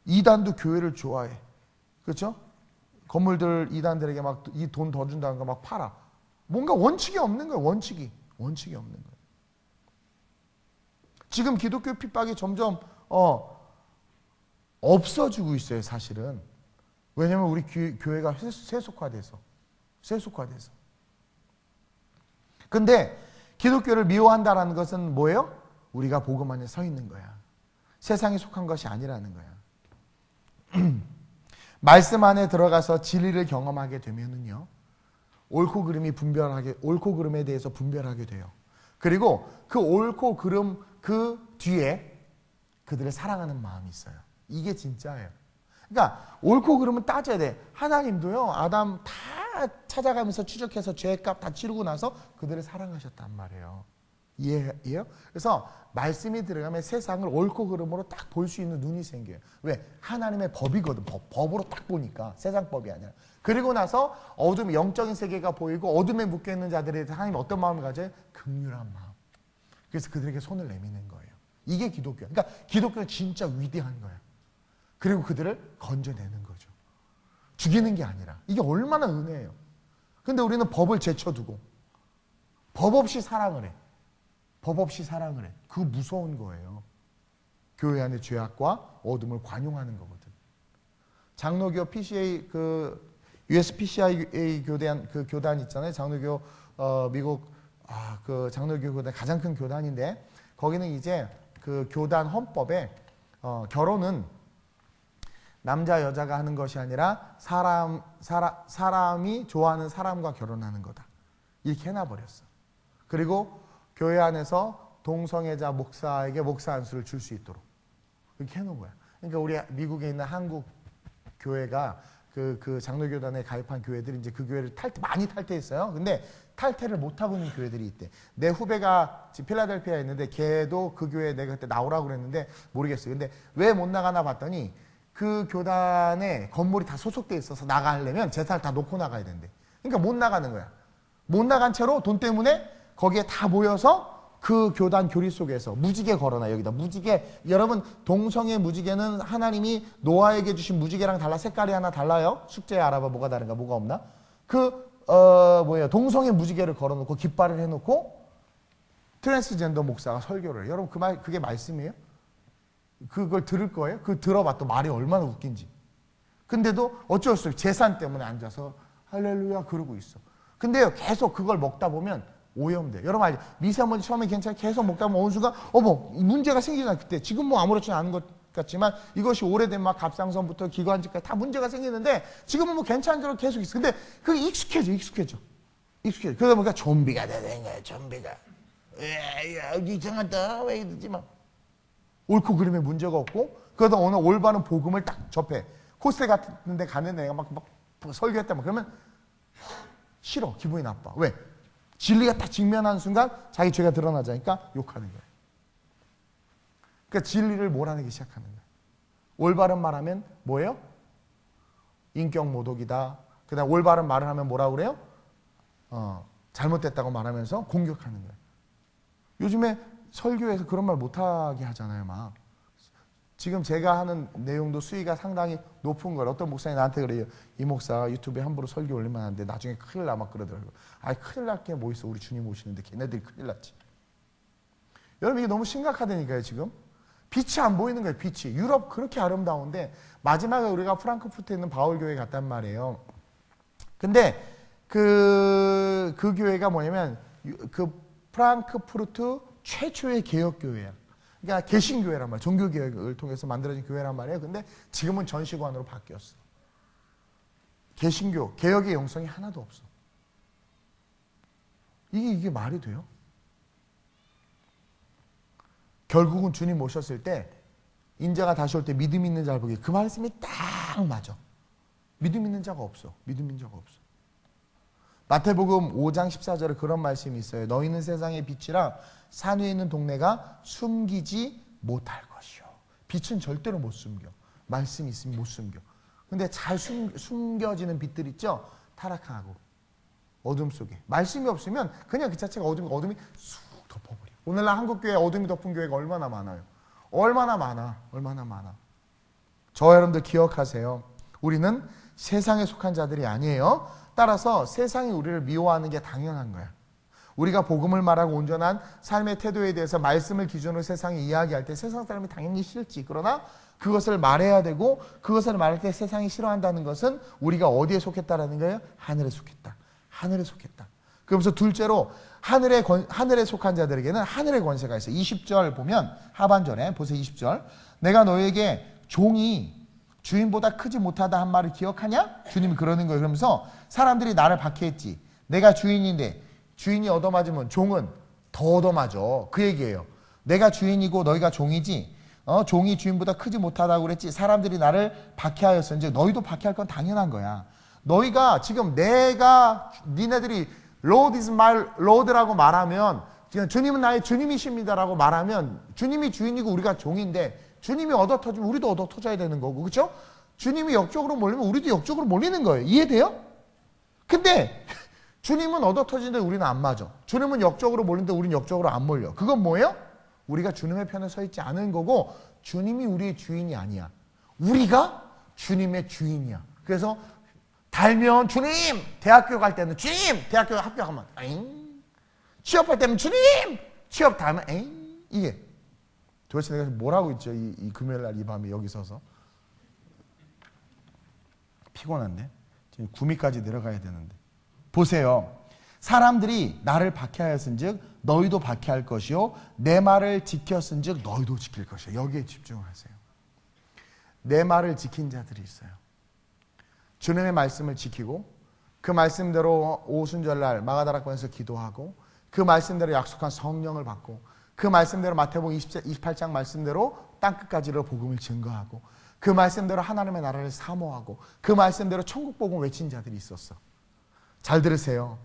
이단도 교회를 좋아해. 그렇죠? 건물들 이단들에게 막 이 돈 더 준다는 거 막 팔아. 뭔가 원칙이 없는 거예요. 원칙이 없는 거예요. 지금 기독교 핍박이 점점 없어지고 있어요. 사실은. 왜냐하면 우리 교회가 세속화돼서. 근데 기독교를 미워한다는 것은 뭐예요? 우리가 복음 안에 서 있는 거야. 세상에 속한 것이 아니라는 거야. 말씀 안에 들어가서 진리를 경험하게 되면은요, 옳고 그름에 대해서 분별하게 돼요. 그리고 그 옳고 그름 그 뒤에 그들을 사랑하는 마음이 있어요. 이게 진짜예요. 그러니까 옳고 그름은 따져야 돼. 하나님도요, 아담 다 찾아가면서 추적해서 죄값 다 치르고 나서 그들을 사랑하셨단 말이에요. 이해해요? 그래서 말씀이 들어가면 세상을 옳고 그름으로 딱 볼 수 있는 눈이 생겨요. 왜? 하나님의 법이거든. 법으로 딱 보니까. 세상 법이 아니라. 그리고 나서 어둠, 영적인 세계가 보이고 어둠에 묶여있는 자들에 대해서 하나님이 어떤 마음을 가져요? 긍휼한 마음. 그래서 그들에게 손을 내미는 거예요. 이게 기독교야. 그러니까 기독교는 진짜 위대한 거야. 그리고 그들을 건져내는 거죠. 죽이는 게 아니라. 이게 얼마나 은혜예요. 근데 우리는 법을 제쳐두고 법 없이 사랑을 해. 법 없이 사랑을 해. 그거 무서운 거예요. 교회 안의 죄악과 어둠을 관용하는 거거든. 장로교 PCA US PCI 교단 그 교단 있잖아요. 장로교 미국 그 장로교 교단 가장 큰 교단인데 거기는 이제 그 교단 헌법에 결혼은 남자 여자가 하는 것이 아니라 사람이 좋아하는 사람과 결혼하는 거다. 이렇게 해놔버렸어. 그리고 교회 안에서 동성애자 목사에게 목사 안수를 줄 수 있도록 이렇게 해놓은 거야. 그러니까 우리 미국에 있는 한국 교회가 그 장로교단에 가입한 교회들이 이제 그 교회를 많이 탈퇴했어요. 근데 탈퇴를 못하고 있는 교회들이 있대. 내 후배가 지금 필라델피아에 있는데 걔도 그 교회에 내가 그때 나오라고 그랬는데 모르겠어요. 근데 왜 못 나가나 봤더니 그 교단에 건물이 다 소속돼 있어서 나가려면 재산을 다 놓고 나가야 된대. 그러니까 못 나가는 거야. 못 나간 채로 돈 때문에 거기에 다 모여서 그 교단 교리 속에서 무지개 걸어놔. 여기다 무지개. 여러분 동성애 무지개는 하나님이 노아에게 주신 무지개랑 달라. 색깔이 하나 달라요. 숙제에 알아봐. 뭐가 다른가 뭐가 없나. 동성애 무지개를 걸어놓고 깃발을 해놓고 트랜스젠더 목사가 설교를 해요. 여러분 그게 말씀이에요? 그걸 들을 거예요? 그거 들어봐. 또 말이 얼마나 웃긴지. 근데도 어쩔 수 없어요. 재산 때문에 앉아서 할렐루야 그러고 있어. 근데요 계속 그걸 먹다 보면 오염돼. 여러분 알죠? 미세먼지 처음에 괜찮아 계속 먹다 보면 어느 순간 문제가 생기잖아. 그때 지금 뭐 아무렇지 않은 것 같지만 이것이 오래된 막 갑상선부터 기관지까지 다 문제가 생기는데 지금은 뭐 괜찮은 대로 계속 있어. 근데 그게 익숙해져. 그러다 보니까 좀비가 되는 거야. 좀비가 이상하다 왜 이러지 막 옳고 그름에 문제가 없고 그러다 어느 올바른 복음을 딱 접해. 코스에 같은 데 가는 애가 막 설교했다 그러면 싫어. 기분이 나빠. 왜? 진리가 딱 직면하는 순간 자기 죄가 드러나자니까 욕하는 거예요. 그러니까 진리를 몰아내기 시작하는 거예요. 올바른 말하면 뭐예요? 인격 모독이다. 그 다음 올바른 말을 하면 뭐라고 그래요? 잘못됐다고 말하면서 공격하는 거예요. 요즘에 설교에서 그런 말 못하게 하잖아요. 막 지금 제가 하는 내용도 수위가 상당히 높은 걸 어떤 목사님이 나한테 그래요. 이 목사 유튜브에 함부로 설교 올리면 안 돼. 나중에 큰일 나 막 그러더라고요. 아이 큰일 날 게 뭐 있어. 우리 주님 오시는데 걔네들이 큰일 났지. 여러분 이게 너무 심각하다니까요. 지금 빛이 안 보이는 거예요. 빛이. 유럽 그렇게 아름다운데 마지막에 우리가 프랑크푸르트에 있는 바울교회 갔단 말이에요. 근데 그 교회가 뭐냐면 그 프랑크푸르트 최초의 개혁교회야. 그러니까 개신교회란 말이야. 종교개혁을 통해서 만들어진 교회란 말이에요. 근데 지금은 전시관으로 바뀌었어. 개신교, 개혁의 영성이 하나도 없어. 이게 말이 돼요? 결국은 주님 오셨을 때 인자가 다시 올 때 믿음 있는 자를 보기 그 말씀이 딱 맞아. 믿음 있는 자가 없어. 믿음 있는 자가 없어. 마태복음 5장 14절에 그런 말씀이 있어요. 너희는 세상의 빛이라 산 위에 있는 동네가 숨기지 못할 것이요. 빛은 절대로 못 숨겨. 말씀이 있으면 못 숨겨. 근데 잘 숨겨지는 빛들 있죠? 타락하고 어둠 속에. 말씀이 없으면 그냥 그 자체가 어둠이 쑥 덮어버려. 오늘날 한국교회 어둠이 덮은 교회가 얼마나 많아요. 얼마나 많아. 저 여러분들 기억하세요. 우리는 세상에 속한 자들이 아니에요. 따라서 세상이 우리를 미워하는 게 당연한 거야. 우리가 복음을 말하고 온전한 삶의 태도에 대해서 말씀을 기준으로 세상에 이야기할 때 세상 사람이 당연히 싫지. 그러나 그것을 말해야 되고 그것을 말할 때 세상이 싫어한다는 것은 우리가 어디에 속했다라는 거예요? 하늘에 속했다. 하늘에 속했다. 그러면서 둘째로 하늘에 속한 자들에게는 하늘의 권세가 있어요. 20절 보면 하반절에 보세요. 20절. 내가 너에게 종이 주인보다 크지 못하다 한 말을 기억하냐? 주님이 그러는 거예요. 그러면서 사람들이 나를 박해했지. 내가 주인인데 주인이 얻어맞으면 종은 더 얻어맞아. 그 얘기예요. 내가 주인이고 너희가 종이지. 종이 주인보다 크지 못하다고 그랬지. 사람들이 나를 박해하였은즉 너희도 박해할 건 당연한 거야. 너희가 지금 니네들이 Lord is my Lord라고 말하면, 주님은 나의 주님이십니다라고 말하면, 주님이 주인이고 우리가 종인데, 주님이 얻어 터지면 우리도 얻어 터져야 되는 거고, 그렇죠? 주님이 역적으로 몰리면 우리도 역적으로 몰리는 거예요. 이해돼요? 근데 주님은 얻어 터지는데 우리는 안 맞아. 주님은 역적으로 몰리는데 우리는 역적으로 안 몰려. 그건 뭐예요? 우리가 주님의 편에 서 있지 않은 거고, 주님이 우리의 주인이 아니야. 우리가 주님의 주인이야. 그래서 달면 주님! 대학교 갈 때는 주님! 대학교 합격하면 에잉! 취업할 때는 주님! 취업 다 하면 에잉! 이게 도대체 내가 뭘 하고 있죠? 이 금요일 날 이 밤에 여기 서서 피곤한데? 지금 구미까지 내려가야 되는데. 보세요. 사람들이 나를 박해하였은즉 너희도 박해할 것이요 내 말을 지켰은즉 너희도 지킬 것이요. 여기에 집중하세요. 내 말을 지킨 자들이 있어요. 주님의 말씀을 지키고 그 말씀대로 오순절날 마가다락방에서 기도하고 그 말씀대로 약속한 성령을 받고 그 말씀대로 마태복음 28장 말씀대로 땅끝까지로 복음을 증거하고 그 말씀대로 하나님의 나라를 사모하고 그 말씀대로 천국 복음 외친 자들이 있었어. 잘 들으세요.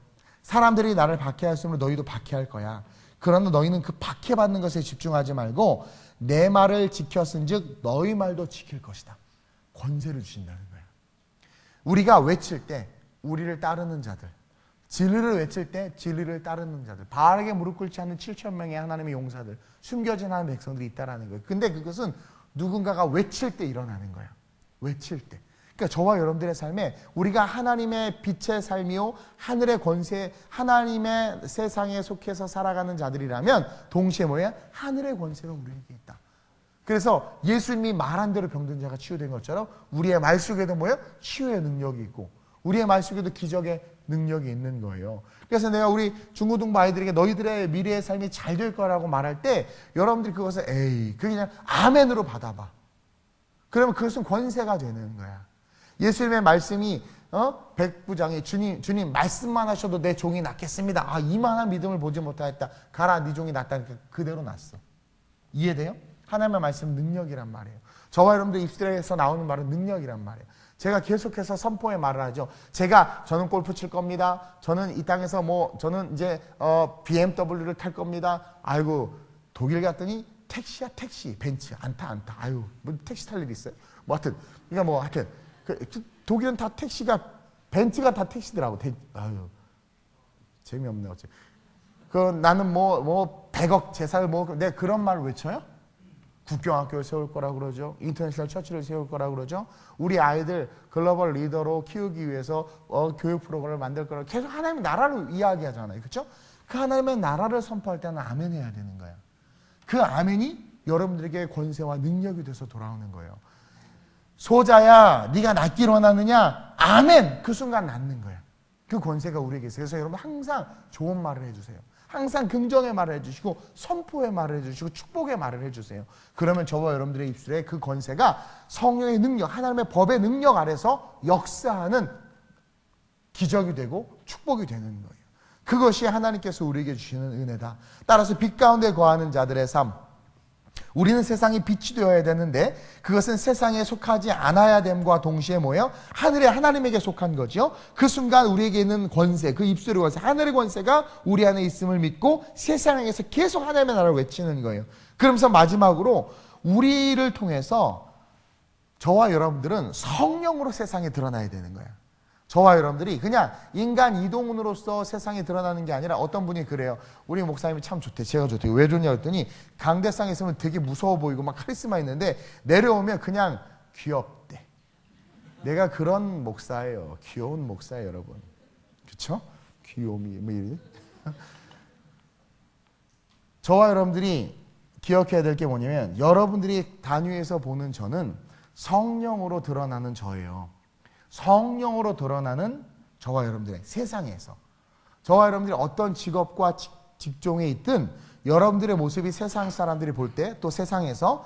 사람들이 나를 박해하였으므로 너희도 박해할 거야. 그러나 너희는 그 박해받는 것에 집중하지 말고 내 말을 지켰은즉 너희 말도 지킬 것이다. 권세를 주신다는 거야. 우리가 외칠 때 우리를 따르는 자들, 진리를 외칠 때 진리를 따르는 자들, 바르게 무릎 꿇지 않는 7천 명의 하나님의 용사들, 숨겨진 하나님의 백성들이 있다라는 거예요. 근데 그것은 누군가가 외칠 때 일어나는 거야. 외칠 때. 그러니까 저와 여러분들의 삶에 우리가 하나님의 빛의 삶이요 하늘의 권세, 하나님의 세상에 속해서 살아가는 자들이라면 동시에 뭐야? 하늘의 권세가 우리에게 있다. 그래서 예수님이 말한 대로 병든 자가 치유된 것처럼 우리의 말 속에도 뭐예요? 치유의 능력이 있고 우리의 말 속에도 기적의 능력이 있는 거예요. 그래서 내가 우리 중고등부 아이들에게 너희들의 미래의 삶이 잘 될 거라고 말할 때 여러분들이 그것을 에이 그냥 아멘으로 받아봐. 그러면 그것은 권세가 되는 거야. 예수님의 말씀이 백부장이 주님 말씀만 하셔도 내 종이 낫겠습니다. 아 이만한 믿음을 보지 못하였다. 가라 네 종이 낫다니까 그대로 낫어. 이해돼요? 하나님의 말씀 능력이란 말이에요. 저와 여러분들 입술에서 나오는 말은 능력이란 말이에요. 제가 계속해서 선포의 말을 하죠. 저는 골프 칠 겁니다. 저는 이 땅에서 저는 이제 BMW를 탈 겁니다. 아이고 독일 갔더니 택시야 택시 벤츠 안 타. 아유 뭐 택시 탈 일 있어요? 하여튼 독일은 다 택시가 벤츠가 다 택시더라고. 아유 재미없네 어째. 나는 100억 재산을 내가 그런 말을 외쳐요? 국경학교를 세울 거라고 그러죠. 인터내셔널 처치를 세울 거라고 그러죠. 우리 아이들 글로벌 리더로 키우기 위해서 교육 프로그램을 만들 거라고 계속 하나님의 나라를 이야기하잖아요. 그렇죠? 그 하나님의 나라를 선포할 때는 아멘 해야 되는 거야. 그 아멘이 여러분들에게 권세와 능력이 돼서 돌아오는 거예요. 소자야 네가 낫기를 원하느냐? 아멘! 그 순간 낫는 거야. 그 권세가 우리에게 있어요. 그래서 여러분 항상 좋은 말을 해주세요. 항상 긍정의 말을 해주시고 선포의 말을 해주시고 축복의 말을 해주세요. 그러면 저와 여러분들의 입술에 그 권세가 성령의 능력, 하나님의 법의 능력 아래서 역사하는 기적이 되고 축복이 되는 거예요. 그것이 하나님께서 우리에게 주시는 은혜다. 따라서 빛 가운데 거하는 자들의 삶, 우리는 세상이 빛이 되어야 되는데 그것은 세상에 속하지 않아야 됨과 동시에 뭐예요? 하늘의 하나님에게 속한 거죠. 그 순간 우리에게 있는 권세, 그 입술의 권세, 하늘의 권세가 우리 안에 있음을 믿고 세상에서 계속 하나님의 나라를 외치는 거예요. 그러면서 마지막으로 우리를 통해서 저와 여러분들은 성령으로 세상에 드러나야 되는 거예요. 저와 여러분들이 그냥 인간 이동훈으로서 세상에 드러나는 게 아니라 어떤 분이 그래요. 우리 목사님이 참 좋대. 제가 좋대. 왜 좋냐 했더니 강대상에 있으면 되게 무서워 보이고 막 카리스마 있는데 내려오면 그냥 귀엽대. 내가 그런 목사예요. 귀여운 목사예요, 여러분. 그렇죠? 귀요미 뭐 이래. 저와 여러분들이 기억해야 될 게 뭐냐면 여러분들이 단위에서 보는 저는 성령으로 드러나는 저예요. 성령으로 드러나는 저와 여러분들의 세상에서 저와 여러분들이 어떤 직업과 직종에 있든 여러분들의 모습이 세상 사람들이 볼 때 또 세상에서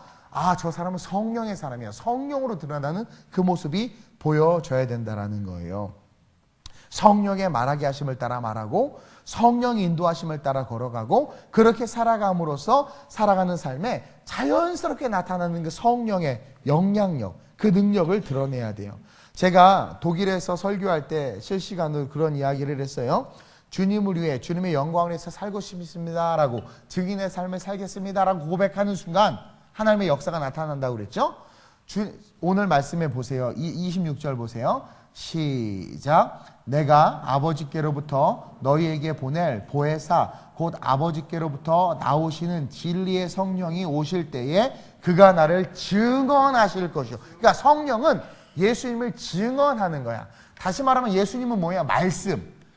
저 사람은 성령의 사람이야. 성령으로 드러나는 그 모습이 보여져야 된다라는 거예요. 성령의 말하게 하심을 따라 말하고 성령의 인도하심을 따라 걸어가고 그렇게 살아감으로써 살아가는 삶에 자연스럽게 나타나는 그 성령의 영향력, 그 능력을 드러내야 돼요. 제가 독일에서 설교할 때 실시간으로 그런 이야기를 했어요. 주님을 위해 주님의 영광을 위해서 살고 싶습니다 라고 증인의 삶을 살겠습니다 라고 고백하는 순간 하나님의 역사가 나타난다고 그랬죠. 오늘 말씀해 보세요. 26절 보세요. 시작. 내가 아버지께로부터 너희에게 보낼 보혜사 곧 아버지께로부터 나오시는 진리의 성령이 오실 때에 그가 나를 증언하실 것이요. 그러니까 성령은 예수님을 증언하는 거야. 다시 말하면 예수님은 뭐야?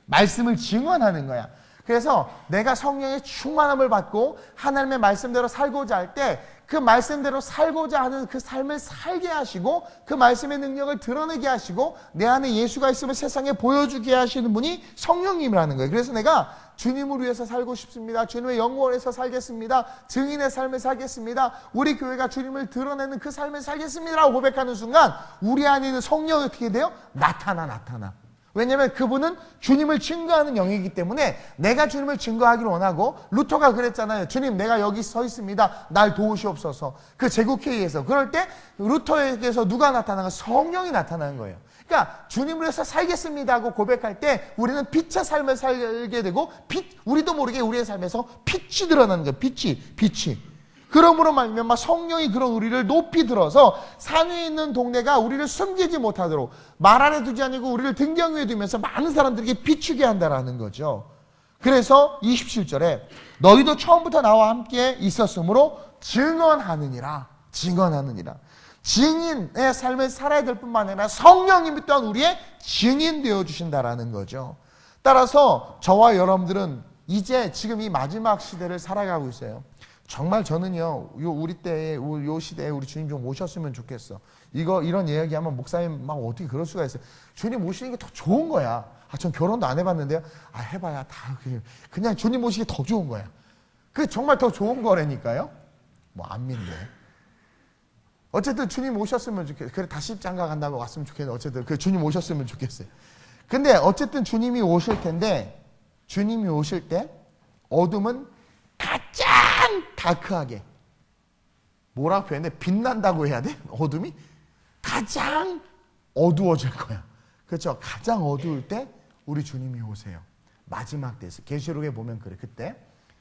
말씀을 증언하는 거야. 그래서 내가 성령의 충만함을 받고 하나님의 말씀대로 살고자 할 때 그 말씀대로 살고자 하는 그 삶을 살게 하시고 그 말씀의 능력을 드러내게 하시고 내 안에 예수가 있음을 세상에 보여주게 하시는 분이 성령님이라는 거예요. 그래서 내가 주님을 위해서 살고 싶습니다. 주님의 영광을 위해서 살겠습니다. 증인의 삶을 살겠습니다. 우리 교회가 주님을 드러내는 그 삶을 살겠습니다 라고 고백하는 순간 우리 안에 있는 성령이 어떻게 돼요? 나타나. 왜냐하면 그분은 주님을 증거하는 영이기 때문에 내가 주님을 증거하기를 원하고 루터가 그랬잖아요. 주님 내가 여기 서 있습니다. 날 도우시옵소서. 그 제국회의에서 그럴 때 루터에게서 누가 나타나는 거예요? 성령이 나타나는 거예요. 그러니까 주님을 위해서 살겠습니다 하고 고백할 때 우리는 빛의 삶을 살게 되고 우리도 모르게 우리의 삶에서 빛이 드러나는 거예요. 빛이. 그러므로 말미암아 성령이 그런 우리를 높이 들어서 산 위에 있는 동네가 우리를 숨기지 못하도록 말 안에 두지 아니고 우리를 등경 위에 두면서 많은 사람들에게 비추게 한다라는 거죠. 그래서 27절에 너희도 처음부터 나와 함께 있었으므로 증언하느니라. 증인의 삶을 살아야 될 뿐만 아니라 성령님이 또한 우리의 증인 되어주신다라는 거죠. 따라서 저와 여러분들은 이제 지금 이 마지막 시대를 살아가고 있어요. 정말 저는요, 우리 때에, 요 시대에 우리 주님 좀 오셨으면 좋겠어. 이런 이야기하면 목사님 막 어떻게 그럴 수가 있어요. 주님 오시는 게 더 좋은 거야. 전 결혼도 안 해봤는데요. 해봐야 다 그냥 주님 오시기 더 좋은 거야. 그게 정말 더 좋은 거라니까요. 안 믿네. 어쨌든 주님 오셨으면 좋겠어요. 그래 다시 장가 간다고 왔으면 좋겠는데 어쨌든 그 주님 오셨으면 좋겠어요. 근데 어쨌든 주님이 오실 텐데 주님이 오실 때 어둠은 가장 다크하게 뭐라고 표현해? 빛난다고 해야 돼? 어둠이? 가장 어두워질 거야. 그렇죠? 가장 어두울 때 우리 주님이 오세요. 마지막 때에서 계시록에 보면 그래. 그때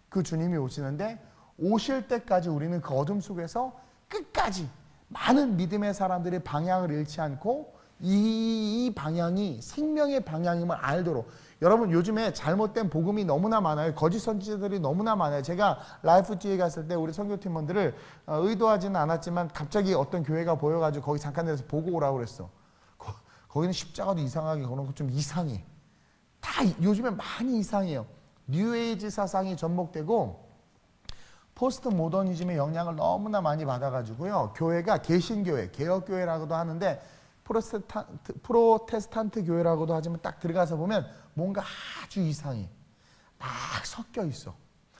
그 주님이 오시는데 오실 때까지 우리는 그 어둠 속에서 끝까지 많은 믿음의 사람들의 방향을 잃지 않고 이 방향이 생명의 방향임을 알도록. 여러분 요즘에 잘못된 복음이 너무나 많아요. 거짓 선지자들이 너무나 많아요. 제가 라이프지에 갔을 때 우리 선교팀원들을 의도하지는 않았지만 갑자기 어떤 교회가 보여가지고 거기 잠깐 내려서 보고 오라고 그랬어. 거기는 십자가도 이상하게 걸어놓고 좀 이상해. 다 요즘에 많이 이상해요. 뉴에이지 사상이 전복되고 포스트 모더니즘의 영향을 너무나 많이 받아가지고요. 교회가 개신교회, 개혁교회라고도 하는데 프로테스탄트 교회라고도 하지만 딱 들어가서 보면 뭔가 아주 이상해. 막 섞여 있어.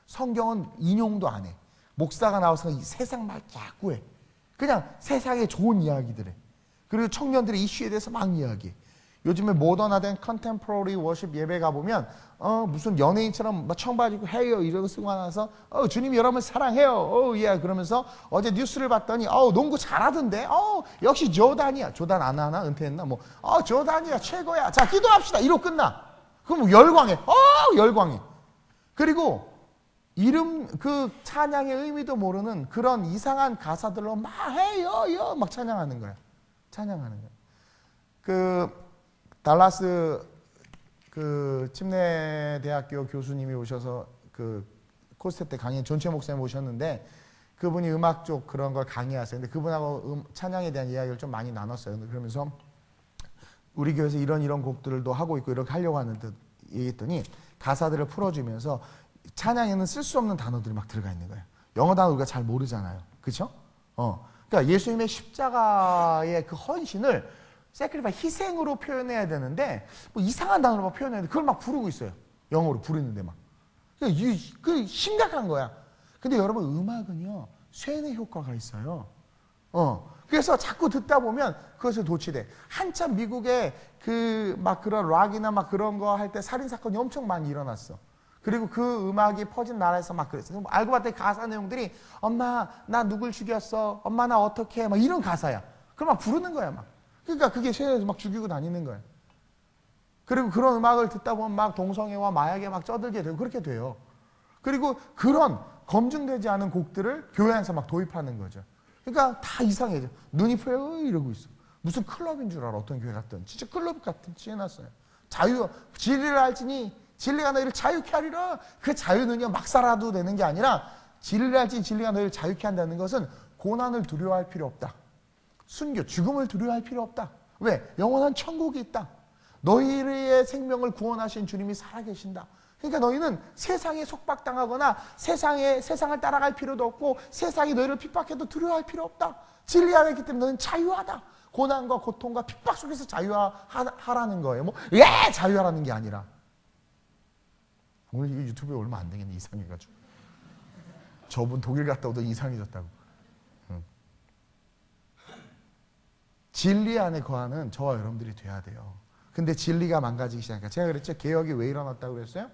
성경은 인용도 안 해. 목사가 나와서 이 세상 말 자꾸 해. 그냥 세상에 좋은 이야기들 해. 그리고 청년들의 이슈에 대해서 막 이야기해. 요즘에 모던화된 컨템포러리 워십 예배 가보면 무슨 연예인처럼 막 청바지고 해요 이러고 쓰고 나서 주님이 여러분 사랑해요 예 그러면서 어제 뉴스를 봤더니 농구 잘하던데 역시 조단이야. 조단 안 하나? 은퇴했나? 조단이야 최고야. 자 기도합시다. 이러고 끝나. 그럼 열광해. 열광해. 그리고 그 찬양의 의미도 모르는 그런 이상한 가사들로 막 해요 막 찬양하는 거야. 달라스 침례대학교 교수님이 오셔서 코스트 때 강의 존채 목사님 오셨는데 그분이 음악 쪽 그런 걸 강의하세요. 근데 그분하고 찬양에 대한 이야기를 좀 많이 나눴어요. 그러면서 우리 교회에서 이런 곡들도 하고 있고 이렇게 하려고 하는데 얘기했더니 가사들을 풀어주면서 찬양에는 쓸 수 없는 단어들이 막 들어가 있는 거예요. 영어 단어 우리가 잘 모르잖아요. 그렇죠? 그러니까 예수님의 십자가의 그 헌신을 sacrifice, 희생으로 표현해야 되는데 뭐 이상한 단어로 막 표현해야 돼. 그걸 막 부르고 있어요. 영어로 부르는데 막. 그 심각한 거야. 근데 여러분 음악은요 쇠뇌 효과가 있어요. 그래서 자꾸 듣다 보면 그것에 도취돼. 한참 미국에 그런 락이나 막 그런 거 할 때 살인 사건이 엄청 많이 일어났어. 그리고 그 음악이 퍼진 나라에서 막 그랬어. 알고 봤더니 가사 내용들이 엄마 나 누굴 죽였어, 엄마 나 어떻게 해, 막 이런 가사야. 그럼 막 부르는 거야 막. 그러니까 그게 세상에서 막 죽이고 다니는 거야. 그리고 그런 음악을 듣다 보면 막 동성애와 마약에 막 쩌들게 되고 그렇게 돼요. 그리고 그런 검증되지 않은 곡들을 교회 안에서 막 도입하는 거죠. 그러니까 다 이상해져. 눈이 풀려 이러고 있어. 무슨 클럽인 줄 알아. 어떤 교회 갔던. 진짜 클럽 같은 치 해놨어요. 진리를 알지니 진리가 너희를 자유케 하리라. 그 자유는요 막 살아도 되는 게 아니라 진리를 알지니 진리가 너희를 자유케 한다는 것은 고난을 두려워할 필요 없다. 순교, 죽음을 두려워할 필요 없다. 왜? 영원한 천국이 있다. 너희의 생명을 구원하신 주님이 살아계신다. 그러니까 너희는 세상에 속박당하거나 세상을 따라갈 필요도 없고 세상이 너희를 핍박해도 두려워할 필요 없다. 진리 안에 있기 때문에 너희는 자유하다. 고난과 고통과 핍박 속에서 자유하라는 거예요. 자유하라는 게 아니라. 오늘 이게 유튜브에 올면 안 되겠네. 이상해가지고. 저분 독일 갔다 오더니 이상해졌다고. 진리 안에 거하는 저와 여러분들이 돼야 돼요. 근데 진리가 망가지기 시작하니까 제가 그랬죠. 개혁이 왜 일어났다고 그랬어요?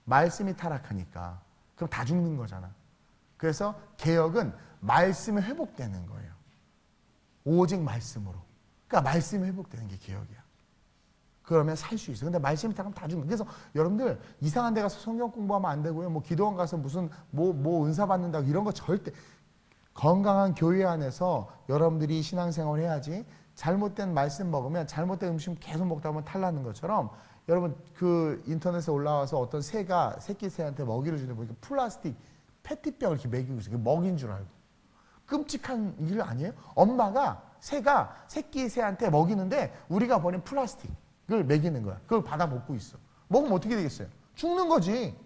말씀이 타락하니까. 그럼 다 죽는 거잖아. 그래서 개혁은 말씀이 회복되는 거예요. 오직 말씀으로. 그러니까 말씀이 회복되는 게 개혁이야. 그러면 살 수 있어요. 근데 말씀이 타락하면 다 죽는 거예요. 그래서 여러분들 이상한 데 가서 성경 공부하면 안 되고요. 뭐 기도원 가서 무슨 뭐 은사 받는다고 이런 거 절대. 건강한 교회 안에서 여러분들이 신앙생활을 해야지. 잘못된 말씀 먹으면 잘못된 음식 계속 먹다 보면 탈나는 것처럼 여러분 그 인터넷에 올라와서 어떤 새가 새끼 새한테 먹이를 주는데 보니까 플라스틱 페트병을 이렇게 먹이고 있어요. 먹인 줄 알고. 끔찍한 일 아니에요? 엄마가 새가 새끼 새한테 먹이는데 우리가 버린 플라스틱을 먹이는 거야. 그걸 받아 먹고 있어. 먹으면 어떻게 되겠어요? 죽는 거지.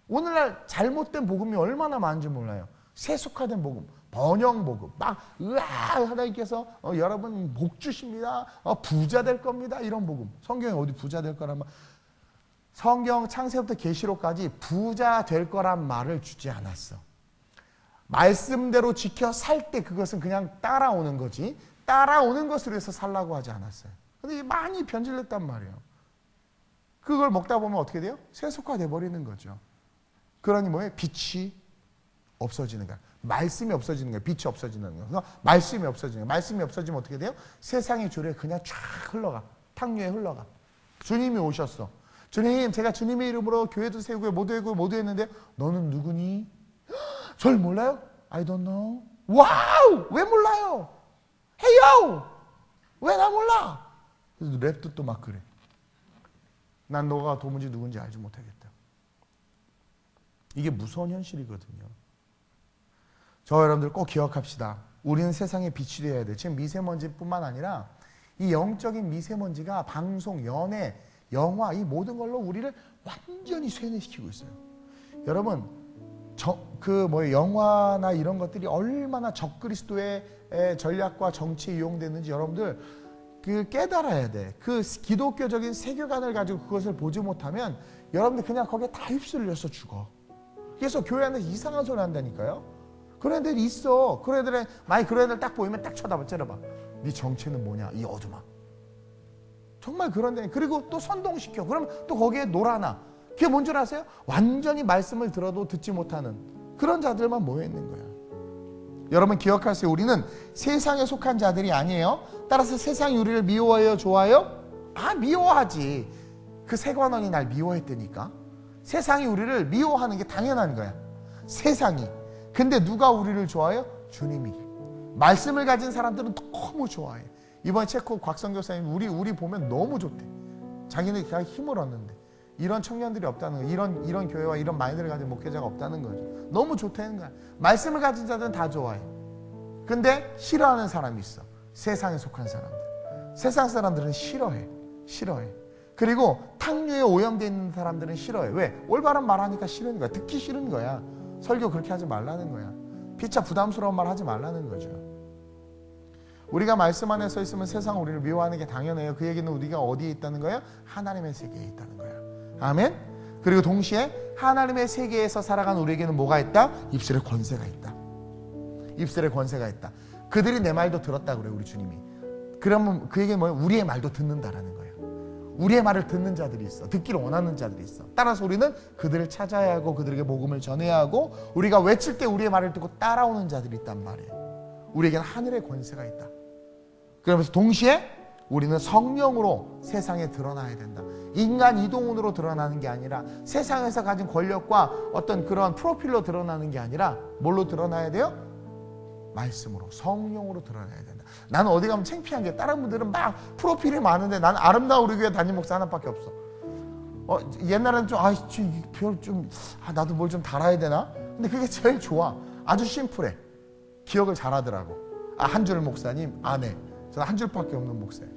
오늘날 잘못된 복음이 얼마나 많은지 몰라요. 세속화된 복음. 번영 복음. 하나님께서 여러분 복 주십니다. 부자 될 겁니다. 이런 복음. 성경에 어디 부자 될 거란 말. 성경 창세부터 계시록까지 부자 될 거란 말을 주지 않았어. 말씀대로 지켜 살 때 그것은 그냥 따라오는 거지. 따라오는 것으로 해서 살라고 하지 않았어요. 근데 많이 변질됐단 말이에요. 그걸 먹다 보면 어떻게 돼요? 세속화돼 버리는 거죠. 그러니 뭐예요? 빛이 없어지는 거야. 말씀이 없어지는 거예요. 빛이 없어지는 거예요. 말씀이 없어지는 거예요. 말씀이 없어지면 어떻게 돼요? 세상의 줄에 그냥 쫙 흘러가. 탕류에 흘러가. 주님이 오셨어. 주님, 제가 주님의 이름으로 교회도 세우고 모두 했는데 너는 누구니? 절 몰라요? I don't know. 와우! 왜 몰라요? 헤이요! 왜 나 몰라? 그래서 랩도 또 막 그래. 난 너가 도무지 누군지 알지 못하겠다. 이게 무서운 현실이거든요. 저 여러분들 꼭 기억합시다. 우리는 세상의 빛이 되어야 돼. 지금 미세먼지뿐만 아니라 이 영적인 미세먼지가 방송, 연애, 영화 이 모든 걸로 우리를 완전히 쇠뇌시키고 있어요. 여러분 영화나 이런 것들이 얼마나 적그리스도의 전략과 정치에 이용되는지 여러분들 깨달아야 돼. 그 기독교적인 세계관을 가지고 그것을 보지 못하면 여러분들 그냥 거기에 다 휩쓸려서 죽어. 그래서 교회 안에서 이상한 소리 한다니까요. 그런 애들이 있어. 그런 애들은 만약 그런 애들 딱 보이면 딱 쳐다봐, 째려봐. 네 정체는 뭐냐? 이 어둠아. 정말 그런 데. 그리고 또 선동시켜. 그럼 또 거기에 놀아나. 그게 뭔 줄 아세요? 완전히 말씀을 들어도 듣지 못하는 그런 자들만 모여 있는 거야. 여러분 기억하세요. 우리는 세상에 속한 자들이 아니에요. 따라서 세상이 우리를 미워해요, 좋아해요? 미워하지. 그 세관원이 날 미워했다니까. 세상이 우리를 미워하는 게 당연한 거야. 세상이. 근데 누가 우리를 좋아해요? 주님이. 말씀을 가진 사람들은 너무 좋아해. 이번 체코 곽성 교사님 우리 보면 너무 좋대. 자기네 그냥 힘을 얻는데 이런 청년들이 없다는 거예요. 이런 교회와 이런 마인드를 가진 목회자가 없다는 거죠. 너무 좋다는 거야. 말씀을 가진 자들은 다 좋아해. 근데 싫어하는 사람이 있어. 세상에 속한 사람들. 세상 사람들은 싫어해. 그리고 탕류에 오염되어 있는 사람들은 싫어해. 왜? 올바른 말하니까 싫은 거야. 듣기 싫은 거야. 설교 그렇게 하지 말라는 거야. 피차 부담스러운 말 하지 말라는 거죠. 우리가 말씀 안에 서 있으면 세상은 우리를 미워하는 게 당연해요. 그 얘기는 우리가 어디에 있다는 거예요? 하나님의 세계에 있다는 거야. 아멘? 그리고 동시에 하나님의 세계에서 살아간 우리에게는 뭐가 있다? 입술의 권세가 있다. 입술의 권세가 있다. 그들이 내 말도 들었다 그래요, 우리 주님이. 그러면 그 얘기는 뭐예요? 우리의 말도 듣는다라는 거예요. 우리의 말을 듣는 자들이 있어. 듣기를 원하는 자들이 있어. 따라서 우리는 그들을 찾아야 하고 그들에게 복음을 전해야 하고, 우리가 외칠 때 우리의 말을 듣고 따라오는 자들이 있단 말이에요. 우리에게는 하늘의 권세가 있다. 그러면서 동시에 우리는 성령으로 세상에 드러나야 된다. 인간 이동훈으로 드러나는 게 아니라, 세상에서 가진 권력과 어떤 그런 프로필로 드러나는 게 아니라 뭘로 드러나야 돼요? 말씀으로, 성령으로 드러나야 된다. 나는 어디 가면 창피한 게, 다른 분들은 막 프로필이 많은데 나는 아름다운 우리 교회 담임 목사 하나밖에 없어. 옛날에는 나도 뭘 좀 달아야 되나? 근데 그게 제일 좋아. 아주 심플해. 기억을 잘하더라고. 한 줄 목사님, 아내. 저는 한 줄밖에 없는 목사예요.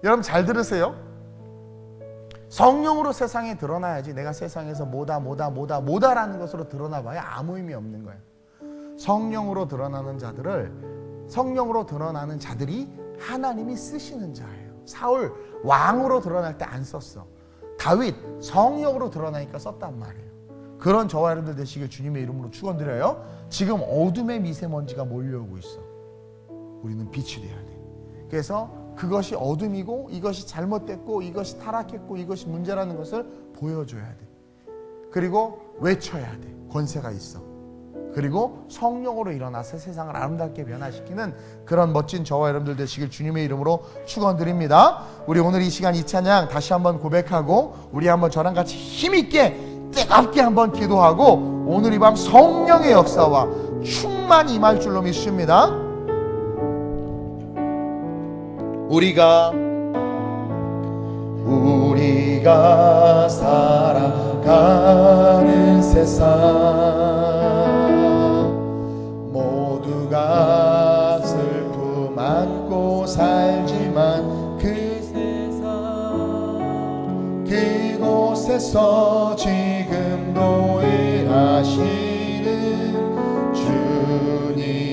여러분 잘 들으세요. 성령으로 세상에 드러나야지 내가 세상에서 뭐다라는 것으로 드러나봐야 아무 의미 없는 거예요. 성령으로 드러나는 자들이 하나님이 쓰시는 자예요. 사울 왕으로 드러날 때 안 썼어. 다윗 성령으로 드러나니까 썼단 말이에요. 그런 저와 여러분들 되시길 주님의 이름으로 축원드려요. 지금 어둠의 미세먼지가 몰려오고 있어. 우리는 빛이 돼야 돼. 그래서 그것이 어둠이고, 이것이 잘못됐고, 이것이 타락했고, 이것이 문제라는 것을 보여줘야 돼. 그리고 외쳐야 돼. 권세가 있어. 그리고 성령으로 일어나서 세상을 아름답게 변화시키는 그런 멋진 저와 여러분들 되시길 주님의 이름으로 축원드립니다. 우리 오늘 이 시간 이 찬양 다시 한번 고백하고, 우리 한번 저랑 같이 힘있게 뜨겁게 한번 기도하고, 오늘 이 밤 성령의 역사와 충만히 임할 줄로 믿습니다. 우리가 살아가는 세상, 모두가 슬픔 안고 살지만 그 세상, 그곳에서 지금도 일하시는 주님을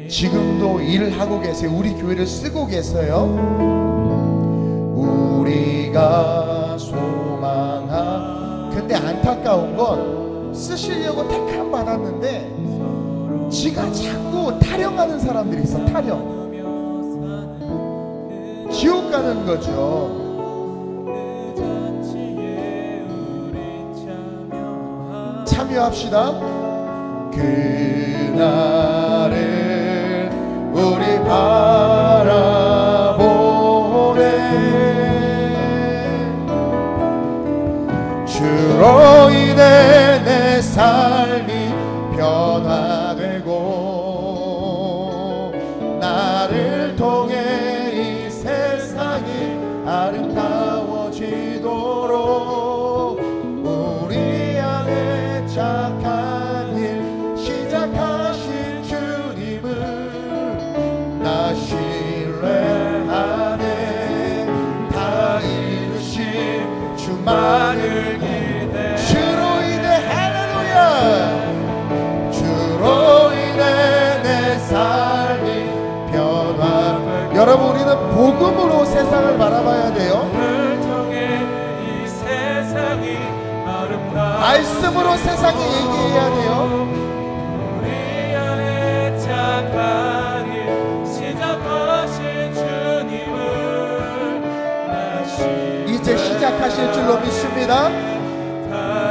지금도 일하고 계세요. 우리 교회를 쓰고 계세요. 우리가 소망하. 근데 안타까운 건 쓰시려고 택함 받았는데 지가 자꾸 타령하는 사람들이 있어. 타령. 지옥 가는 거죠. 참여합시다. 그날을 우리 바라보네. 주로 인해 내 삶이 변화되고, 나를 통해 이 세상이 아름다워지도록 우리 안에 착한 일 시작하신 주님을 나 신뢰하네. 다 이루신 주만을 기대. 주로 인해 할렐루야. 주로 인해 내 삶이 변화. 여러분, 우리는 복음으로 세상을 바라봐야 돼요. 말씀으로 세상에 얘기해야 돼요. 우리 안에 착한 일 시작하신 주님을 이제 시작하실 줄로 믿습니다.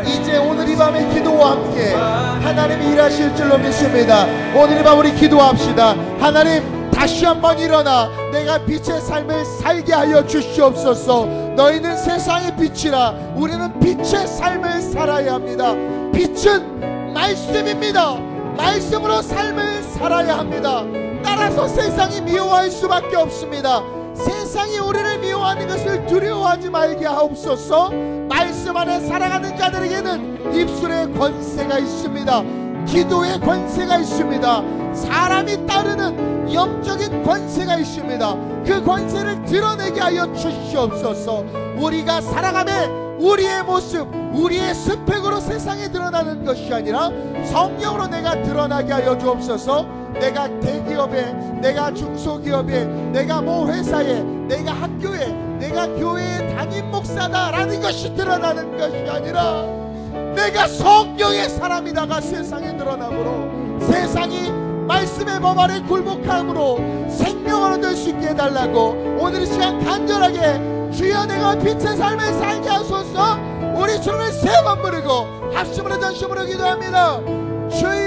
이제 오늘 이 밤의 기도와 함께 하나님이 일하실 줄로 믿습니다. 오늘 이 밤 우리 기도합시다. 하나님, 다시 한번 일어나 내가 빛의 삶을 살게 하여 주시옵소서. 너희는 세상의 빛이라. 우리는 빛의 삶을 살아야 합니다. 빛은 말씀입니다. 말씀으로 삶을 살아야 합니다. 따라서 세상이 미워할 수밖에 없습니다. 세상이 우리를 미워하는 것을 두려워하지 말게 하옵소서. 말씀 안에 살아가는 자들에게는 입술의 권세가 있습니다. 기도의 권세가 있습니다. 사람이 따르는 영적인 권세가 있습니다. 그 권세를 드러내게 하여 주시옵소서. 우리가 살아가며 우리의 모습, 우리의 스펙으로 세상에 드러나는 것이 아니라 성령으로 내가 드러나게 하여 주옵소서. 내가 대기업에, 내가 중소기업에, 내가 모 회사에, 내가 학교에, 내가 교회의 담임 목사다라는 것이 드러나는 것이 아니라 내가 성령의 사람이다가 세상에 드러나므로 세상이 말씀의 법 아래 굴복함으로 생명으로 될 수 있게 해달라고 오늘 이 시간 간절하게 주여 내가 빛의 삶을 살게 하소서. 우리 주님을 세 번 부르고 합심으로 전심으로 기도합니다. 주여